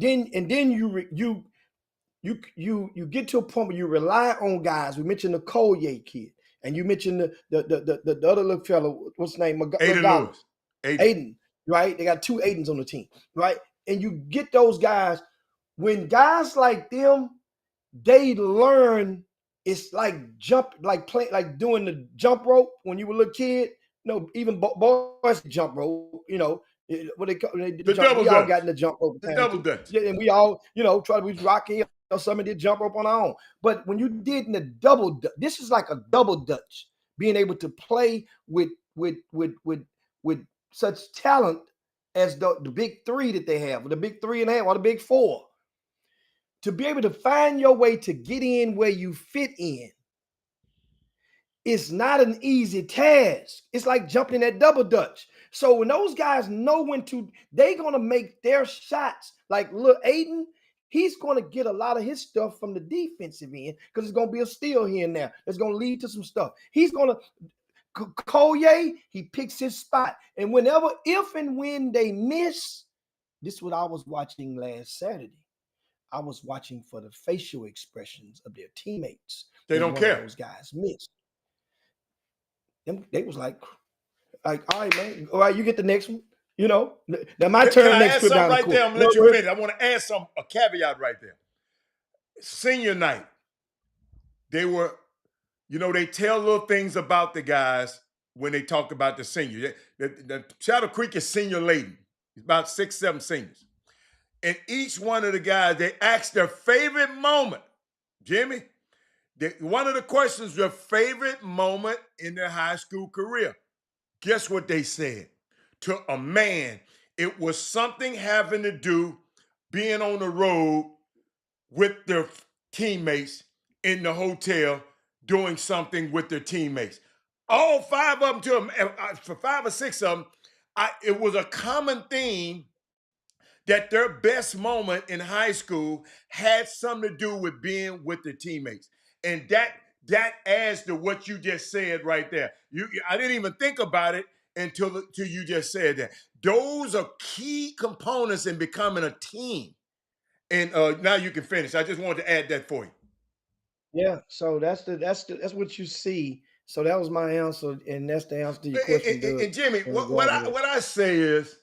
get to a point where you rely on guys. We mentioned the Collier kid, and you mentioned the other little fellow. What's his name? Aiden Lewis. Aiden, right? They got two Aidens on the team, right? And you get those guys. When guys like them, they learn. It's like doing the jump rope when you were a little kid. Even boys jump rope. What they call the jump. We all got in the jump rope. The double dutch. Yeah, and we all try to be rocky or something. Did jump rope on our own. But when you did in the double dutch, this is like a double dutch. Being able to play with such talent as the big three that they have, or the big 3.5, or the big 4, to be able to find your way to get in where you fit in, it's not an easy task. It's like jumping in that double dutch. So when those guys know when to, they're going to make their shots. Like little Aiden, he's going to get a lot of his stuff from the defensive end because it's going to be a steal here and there. It's going to lead to some stuff. He's going to, Collier, he picks his spot. And if and when they miss, this is what I was watching last Saturday. I was watching for the facial expressions of their teammates. They don't care. Those guys missed. They was like, all right, man. All right, you get the next one. Now my turn Can I next. add something right there? I'm gonna let you finish. I want to add a caveat right there. Senior night, they were, they tell little things about the guys when they talk about the senior. The Shadow Creek is senior laden. It's about 6, 7 seniors. And each one of the guys, they asked their favorite moment. Jimmy, one of the questions, their favorite moment in their high school career. Guess what they said? To a man, it was something having to do being on the road with their teammates in the hotel, doing something with their teammates. All 5 of them, for 5 or 6 of them, it was a common theme that their best moment in high school had something to do with being with their teammates. And that adds to what you just said right there. I didn't even think about it until you just said that. Those are key components in becoming a team. And now you can finish. I just wanted to add that for you. Yeah, so that's what you see. So that was my answer, and that's the answer to your question, Doug. And Jimmy, in what regard to that. I say is,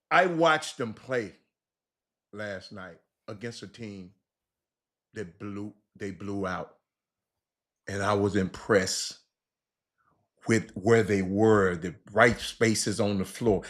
I watched them play last night against a team that blew out, and I was impressed with where they were, the right spaces on the floor.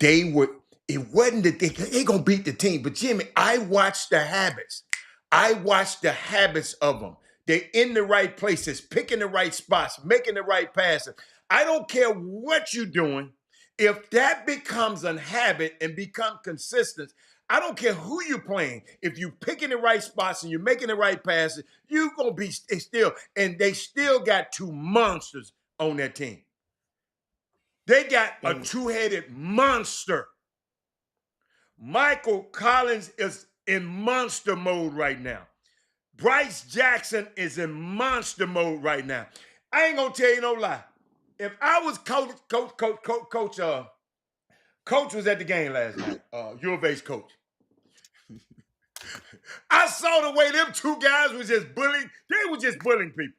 They were. It wasn't that they gonna beat the team, but Jimmy, I watched the habits. I watched the habits of them. They're in the right places, picking the right spots, making the right passes. I don't care what you're doing. If that becomes a habit and become consistent, I don't care who you're playing. If you're picking the right spots and you're making the right passes, you're gonna be still. And they still got two monsters on their team. They got a two-headed monster. Michael Collins is in monster mode right now. Bryce Jackson is in monster mode right now. I ain't gonna tell you no lie. If I was coach was at the game last night, U of A's coach. I saw the way them two guys was just bullying. They were just bullying people.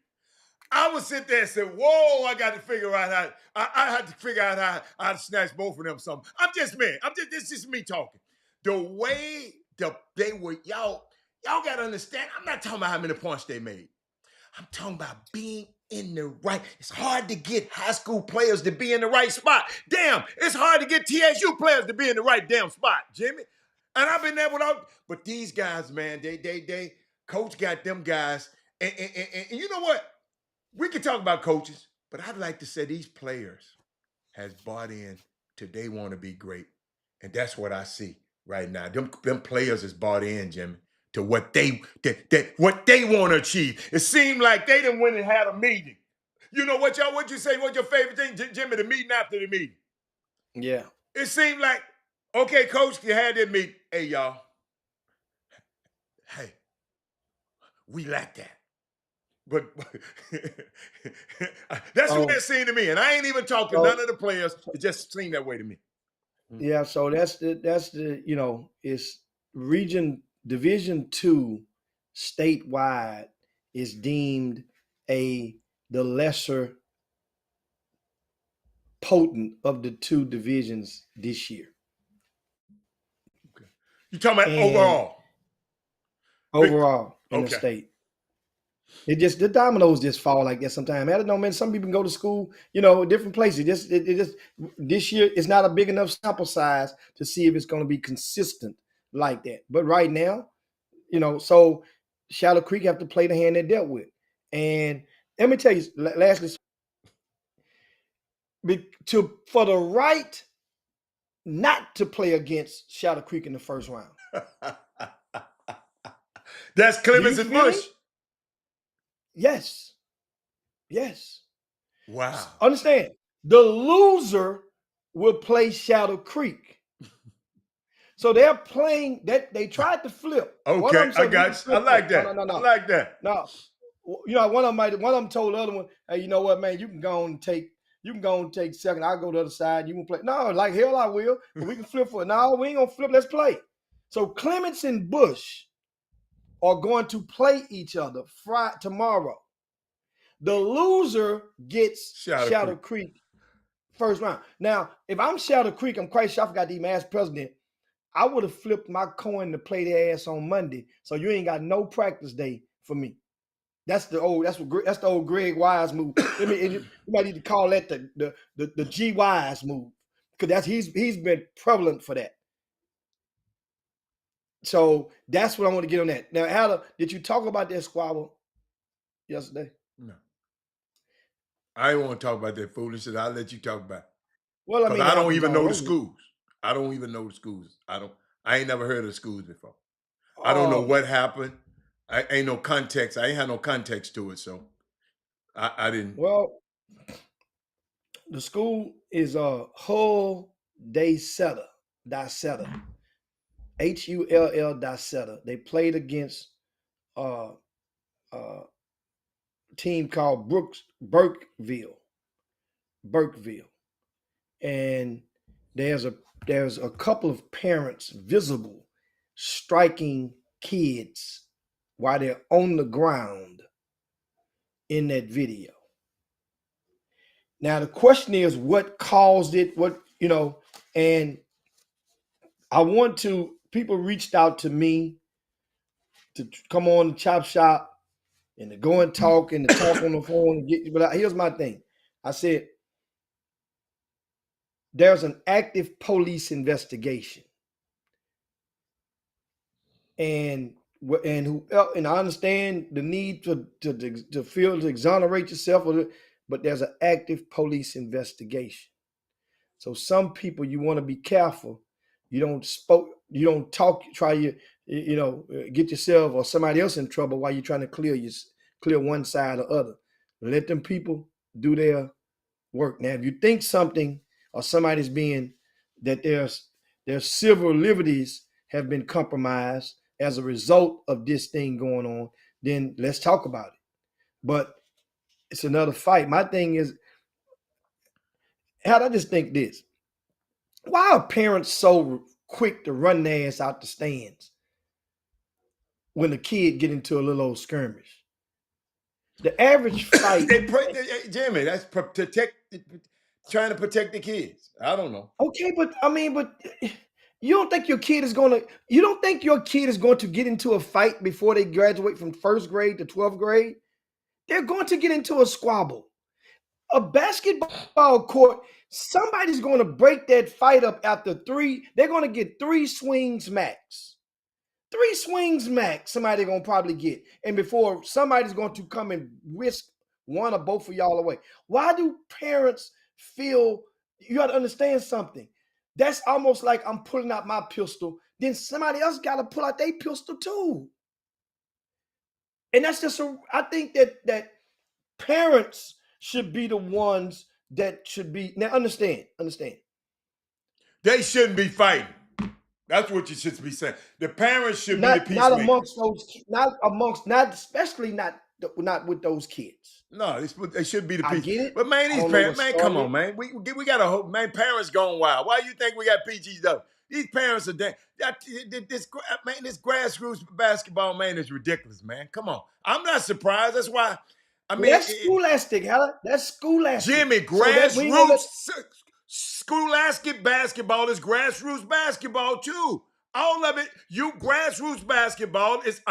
I would sit there and say, "Whoa! I got to figure out how. I had to figure out how to snatch both of them. Something. I'm just man. This is just me talking. The way they were, y'all got to understand. I'm not talking about how many points they made. I'm talking about being in the right. It's hard to get high school players to be in the right spot. Damn, it's hard to get TSU players to be in the right damn spot, Jimmy. And I've been there without. But these guys, man, they coach got them guys. And you know what? We can talk about coaches, but I'd like to say these players has bought in to they want to be great. And that's what I see right now. Them players is bought in, Jimmy, to what they what they want to achieve. It seemed like they didn't went and had a meeting. You know what you say, what's your favorite thing, Jimmy, the meeting after the meeting? Yeah. It seemed like, okay, coach, you had that meeting. Hey, y'all. Hey, we like that. But that's what it seemed to me. And I ain't even talked to none of the players. It just seemed that way to me. Yeah, so that's the it's Division II statewide is deemed the lesser potent of the two divisions this year. Okay. You talking about overall? Overall in the state. It just the dominoes just fall like that sometimes. I don't know, man. Some people go to school, different places. It just this year it's not a big enough sample size to see if it's going to be consistent like that. But right now, so Shadow Creek have to play the hand they dealt with. And let me tell you, lastly, for the right not to play against Shadow Creek in the first round. That's Clemens and Bush. Yes. Yes. Wow. Understand, the loser will play Shadow Creek. So they're playing that they tried to flip. Okay, I got you. I like that. No. I like that. No. One of them told the other one, hey, you know what, man, you can go and take second. I'll go to the other side. You can play. No, like hell I will. But we can flip for it. No, we ain't gonna flip. Let's play. So Clements and Bush are going to play each other tomorrow. The loser gets Shadow Creek first round. Now, if I'm Shadow Creek, I'm quite sure I forgot to even ask president. I would have flipped my coin to play their ass on Monday, so you ain't got no practice day for me. That's the old Greg Wise move. You might need to call that the G Wise move, because he's been prevalent for that. So that's what I want to get on that. Now, Adam, did you talk about that squabble yesterday? No. I don't want to talk about that foolishness. I'll let you talk about it. Well, I mean, I don't even know the schools. I don't even know the schools. I ain't never heard of the schools before. I don't know what happened. I ain't no context. I ain't had no context to it, so I didn't. Well, the school is Hull Dicetta. Hull Dicetta. They played against a team called Burkeville. And there's a couple of parents visible striking kids while they're on the ground in that video. Now the question is, what caused it? What and I want to. People reached out to me to come on the Chop Shop and to go and talk and to talk on the phone. But here's my thing. I said there's an active police investigation, and and I understand the need to feel to exonerate yourself, but there's an active police investigation. So some people, you want to be careful. You don't talk, get yourself or somebody else in trouble while you're trying to clear one side or other. Let them people do their work. Now, if you think something or somebody's being that their civil liberties have been compromised as a result of this thing going on, then let's talk about it. But it's another fight. My thing is, how I just think this. Why are parents so quick to run their ass out the stands when the kid get into a little old skirmish? The average fight. Jimmy, that's trying to protect the kids. I don't know. Okay, but you don't think your kid is going to get into a fight before they graduate from first grade to 12th grade? They're going to get into a squabble. A basketball court, somebody's going to break that fight up after three. They're going to get 3 swings max. 3 swings max, somebody going to probably get. And before somebody's going to come and whisk one or both of y'all away. Why do parents feel, you got to understand something. That's almost like I'm pulling out my pistol. Then somebody else got to pull out their pistol too. And that's just, I think that parents should be the ones that should be. Now, understand. They shouldn't be fighting. That's what you should be saying. The parents should be the peacemakers. Not amongst those, not especially not with those kids. No, they should be the I peace. get it. But man, these parents, man, come on, man. We got a whole, man, parents going wild. Why you think we got PGW? These parents are dead. This grassroots basketball, man, is ridiculous, man. Come on. I'm not surprised. That's why, that's scholastic, Helen. That's scholastic. Jimmy, grassroots scholastic basketball is grassroots basketball too. All of it, grassroots basketball is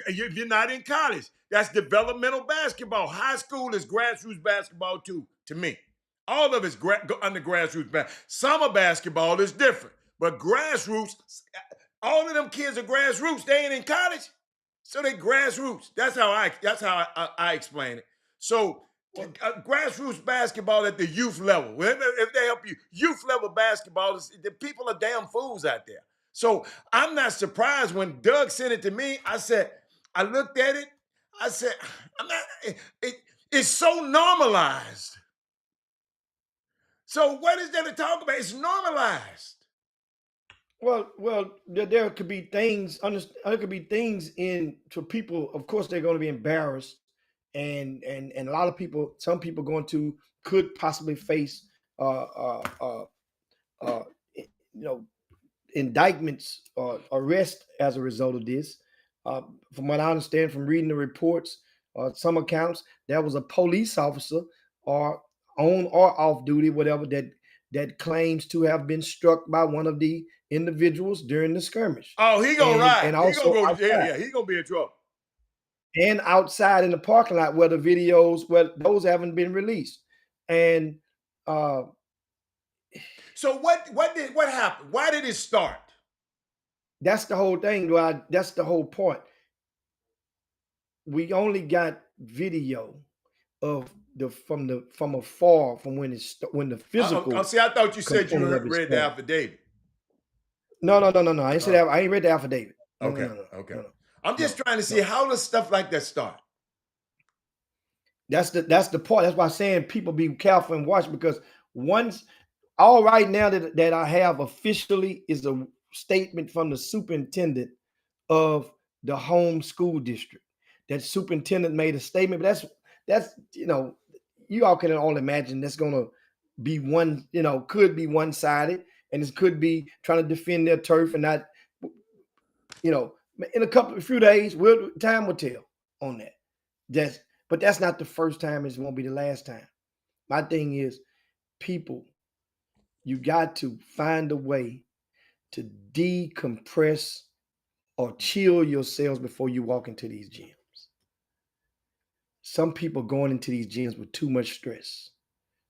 if you're not in college. That's developmental basketball. High school is grassroots basketball too, to me. All of it's under grassroots basketball. Summer basketball is different. But grassroots, all of them kids are grassroots. They ain't in college. So they grassroots. That's how I explain it. So grassroots basketball at the youth level. If they help you, youth level basketball, the people are damn fools out there. So I'm not surprised when Doug sent it to me. I looked at it. I said, it's so normalized. So what is there to talk about? It's normalized. Well, there could be things. There could be things for people. Of course, they're going to be embarrassed, and a lot of people. Some people could possibly face indictments or arrest as a result of this. From what I understand from reading the reports, some accounts, there was a police officer or on or off duty, whatever, that claims to have been struck by one of the individuals during the skirmish. Oh, he gonna ride. And also he gonna go to jail. Yeah, he gonna be in trouble. And outside in the parking lot where the videos, those haven't been released. And so what happened? Why did it start? That's the whole thing. That's the whole point. We only got video of from afar, from when the physical. See, I thought you said you read the affidavit. No. I ain't said that. I ain't read the affidavit. Okay. No. I'm just trying to see how does stuff like that start. That's the part. That's why I'm saying people be careful and watch, because all right now that I have officially is a statement from the superintendent of the home school district. That superintendent made a statement, but that's you all can all imagine that's going to be could be one-sided, and it could be trying to defend their turf and not, in a few days, time will tell on that. But that's not the first time. It won't be the last time. My thing is, people, you got to find a way to decompress or chill yourselves before you walk into these gyms. Some people going into these gyms with too much stress.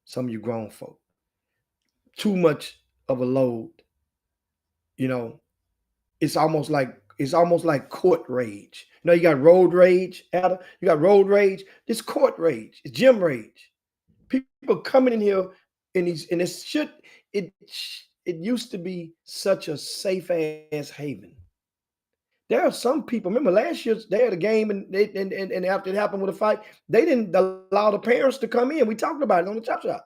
Some of you grown folk, too much of a load. You know, it's almost like court rage. You know, you got road rage, Adam. You got road rage. This court rage. It's gym rage. People coming in here and it used to be such a safe ass haven. There are some people. Remember last year they had a game and after it happened with a fight, they didn't allow the parents to come in. We talked about it on the Chop Shop.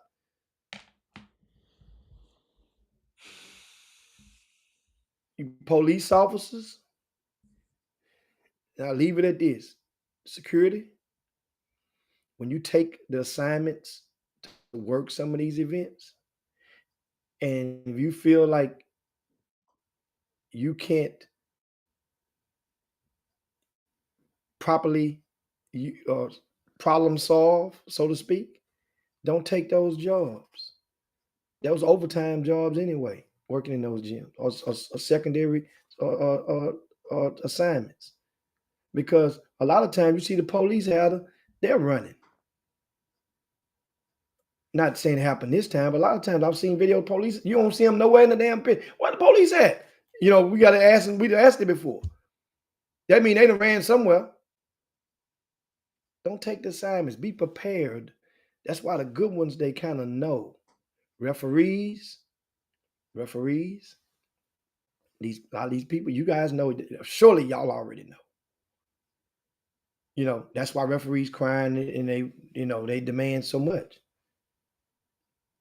You police officers. And I'll leave it at this. Security, when you take the assignments to work some of these events, and if you feel like you can't properly problem solve, so to speak, don't take those jobs. Those overtime jobs anyway, working in those gyms or secondary assignments. Because a lot of times you see the police out, they're running. Not saying it happened this time, but a lot of times I've seen video police. You don't see them nowhere in the damn pit. Where the police at? You know, we got to ask them. We asked it before. That mean they done ran somewhere. Don't take the assignments. Be prepared. That's why the good ones, they kind of know. Referees, a lot of these people, you guys know. Surely y'all already know. You know, that's why referees crying and they demand so much.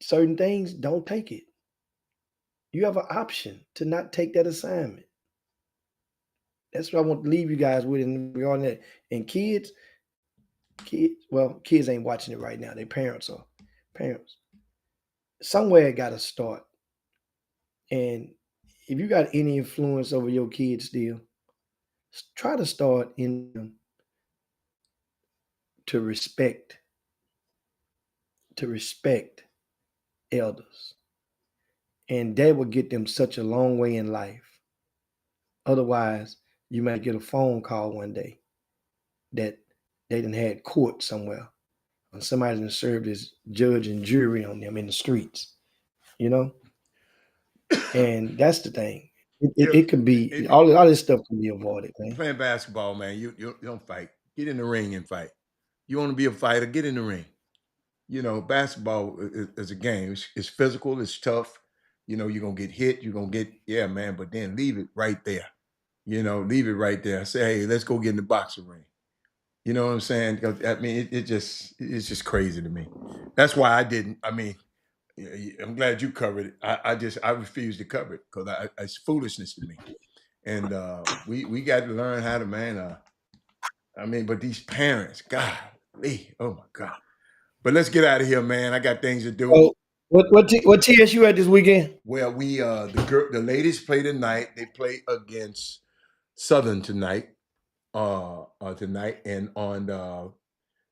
Certain things, don't take it. You have an option to not take that assignment. That's what I want to leave you guys with in regarding that. And kids, well, kids ain't watching it right now. Their parents are. Parents. Somewhere it got to start. And if you got any influence over your kids still, try to start in them to respect elders. And that will get them such a long way in life. Otherwise, you might get a phone call one day that they done had court somewhere, and somebody done served as judge and jury on them in the streets, you know? And that's the thing. It can be, all this stuff can be avoided, man. Playing basketball, man, you don't fight. Get in the ring and fight. You want to be a fighter, get in the ring. You know, basketball is a game. It's physical, it's tough. You know, you're going to get hit, you're going to get, yeah, man, but then leave it right there. You know, leave it right there. Say, hey, let's go get in the boxing ring. You know what I'm saying? I mean, it's just crazy to me. That's why I didn't. I mean, I'm glad you covered it. I refuse to cover it because it's foolishness to me. And we got to learn how to, man. I mean, but these parents, God, oh my God. But let's get out of here, man. I got things to do. So, what TSU at this weekend? Well, the ladies play tonight. They play against Southern tonight. Tonight, and on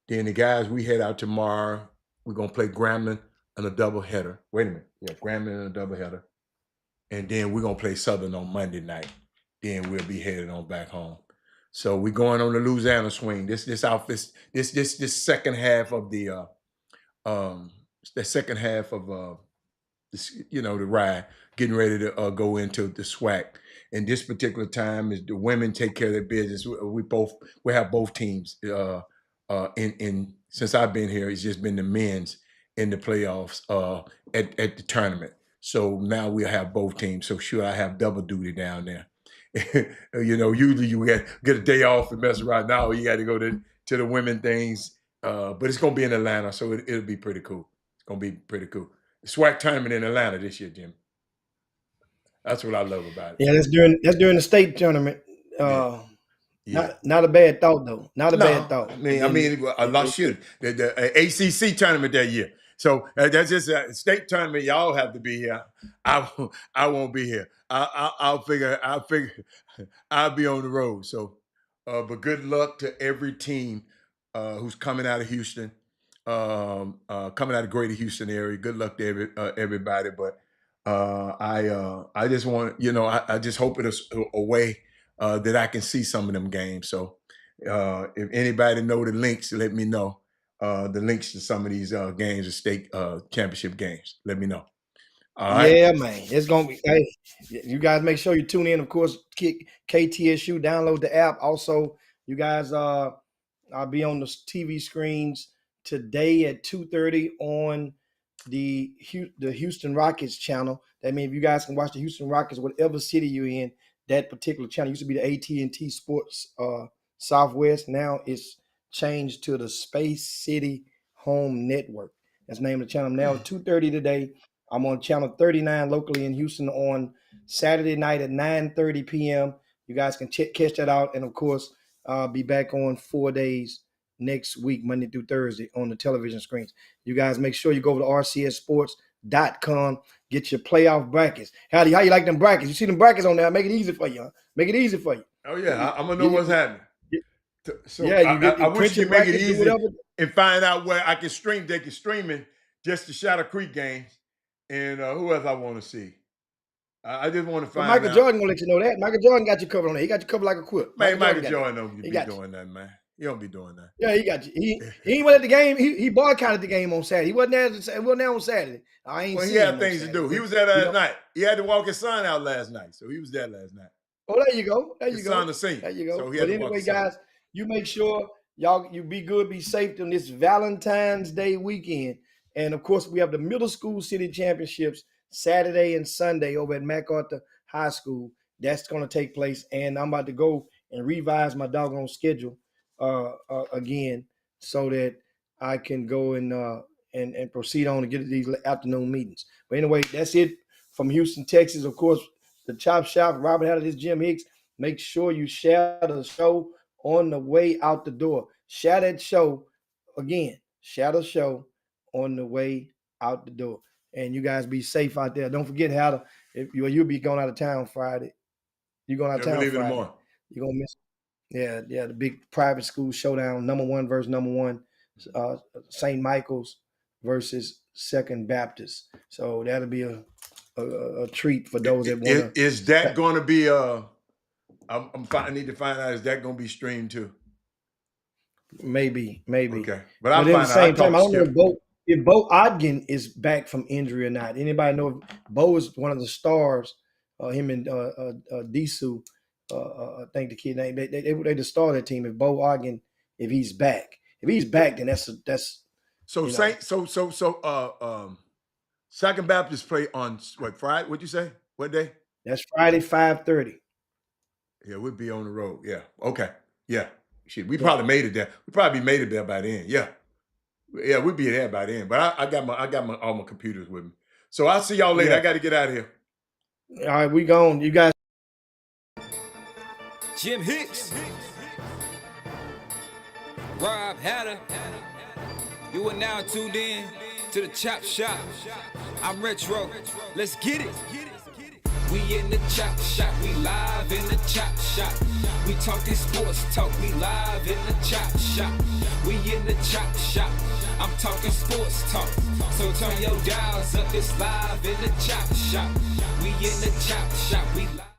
then the guys, we head out tomorrow. We're gonna play Grambling on a doubleheader. Wait a minute, yeah, Grambling on a doubleheader, and then we're gonna play Southern on Monday night. Then we'll be headed on back home. So we're going on the Louisiana swing. This second half of the second half of this, you know, the ride, getting ready to go into the SWAC. And this particular time is the women take care of their business. We have both teams. In since I've been here, it's just been the men's in the playoffs at the tournament. So now we have both teams. So sure, I have double duty down there. You know, usually you get a day off and mess around. Now you got to go to the women things. But it's gonna be in Atlanta, so it'll be pretty cool. It's gonna be pretty cool. The SWAC tournament in Atlanta this year, Jim. That's what I love about it. Yeah, that's during the state tournament. Yeah. Not a bad thought though. Not a bad thought. I mean, a lot should. The ACC tournament that year. So that's just a state tournament. Y'all have to be here. I won't be here. I'll figure. I'll be on the road. So, but good luck to every team who's coming out of Houston. coming out of Greater Houston area. Good luck to everybody. But I just want, I just hope it's a way that I can see some of them games. So if anybody know the links, let me know. The links to some of these games, the state championship games. Let me know. All right. Yeah, man. It's gonna be. Hey, you guys make sure you tune in. Of course, KTSU. Download the app. Also, you guys, I'll be on the TV screens today at 2:30 on the Houston Rockets channel. That means you guys can watch the Houston Rockets, whatever city you're in. That particular channel used to be the AT&T Sports Southwest. Now it's changed to the Space City Home Network. That's the name of the channel. Now at 2:30 today. I'm on channel 39 locally in Houston on Saturday night at 9:30 p.m. You guys can catch that out. And, of course, be back on 4 days next week, Monday through Thursday, on the television screens. You guys make sure you go over to rcssports.com, get your playoff brackets. How you like them brackets? You see them brackets on there? Make it easy for you. Huh? Make it easy for you. Oh, yeah. I'm going to know what's happening. So yeah, I wish you could make it easy and find out where I can stream. They can stream it just the Shadow Creek games. And who else I want to see? I just want to find out. Michael Jordan gonna let you know that. Michael Jordan got you covered on that. He got you covered like a quilt. Man, Michael Jordan don't be doing that, man. He don't be doing that. Yeah, he got you. He ain't went at the game. He boycotted the game on Saturday. He wasn't there. He wasn't there on Saturday. I ain't. Well, he had things to do. He was there last night. He had to walk his son out last night, so he was there last night. Oh, there you go. There you go. Son to sing. There you go. So but anyway, guys, you make sure you be good, be safe on this Valentine's Day weekend. And of course, we have the middle school city championships Saturday and Sunday over at MacArthur High School. That's going to take place, and I'm about to go and revise my doggone schedule again so that I can go and proceed on to get these afternoon meetings. But anyway, that's it from Houston, Texas. Of course, the Chop Shop, Robert Hatter, this Jim Hicks. Make sure you share the show on the way out the door. Share that show again. Share the show on the way out the door. And you guys be safe out there. Don't forget how to, you'll be going out of town Friday. You're going out of town Friday. You're going to miss. Yeah, the big private school showdown, number 1 versus number 1, St. Michael's versus Second Baptist. So that'll be a treat for those that want to. Is that going to be I need to find out, is that going to be streamed too? Maybe. Okay. But I'll at find the same time, I don't know if Bo Ogden is back from injury or not. Anybody know if Bo is one of the stars? Him and Disu, I think the kid name. They the star of that team. If Bo Ogden, if he's back, then that's. So Second Baptist play on what, Friday? What'd you say? What day? That's Friday, 5:30. Yeah, we'll be on the road. Yeah. Okay. Yeah. Shit, we probably made it there. We probably made it there by then. Yeah. Yeah, we'll be there by then. But I got all my computers with me. So I'll see y'all later. Yeah. I got to get out of here. All right, we gone. You guys. Jim Hicks. Rob Hatter. You are now tuned in to the Chop Shop. I'm Retro. Let's get it. We in the Chop Shop. We live in the Chop Shop. We talking sports talk. We live in the Chop Shop. We in the Chop Shop. I'm talking sports talk. So turn your dials up. It's live in the Chop Shop. We in the Chop Shop. We live.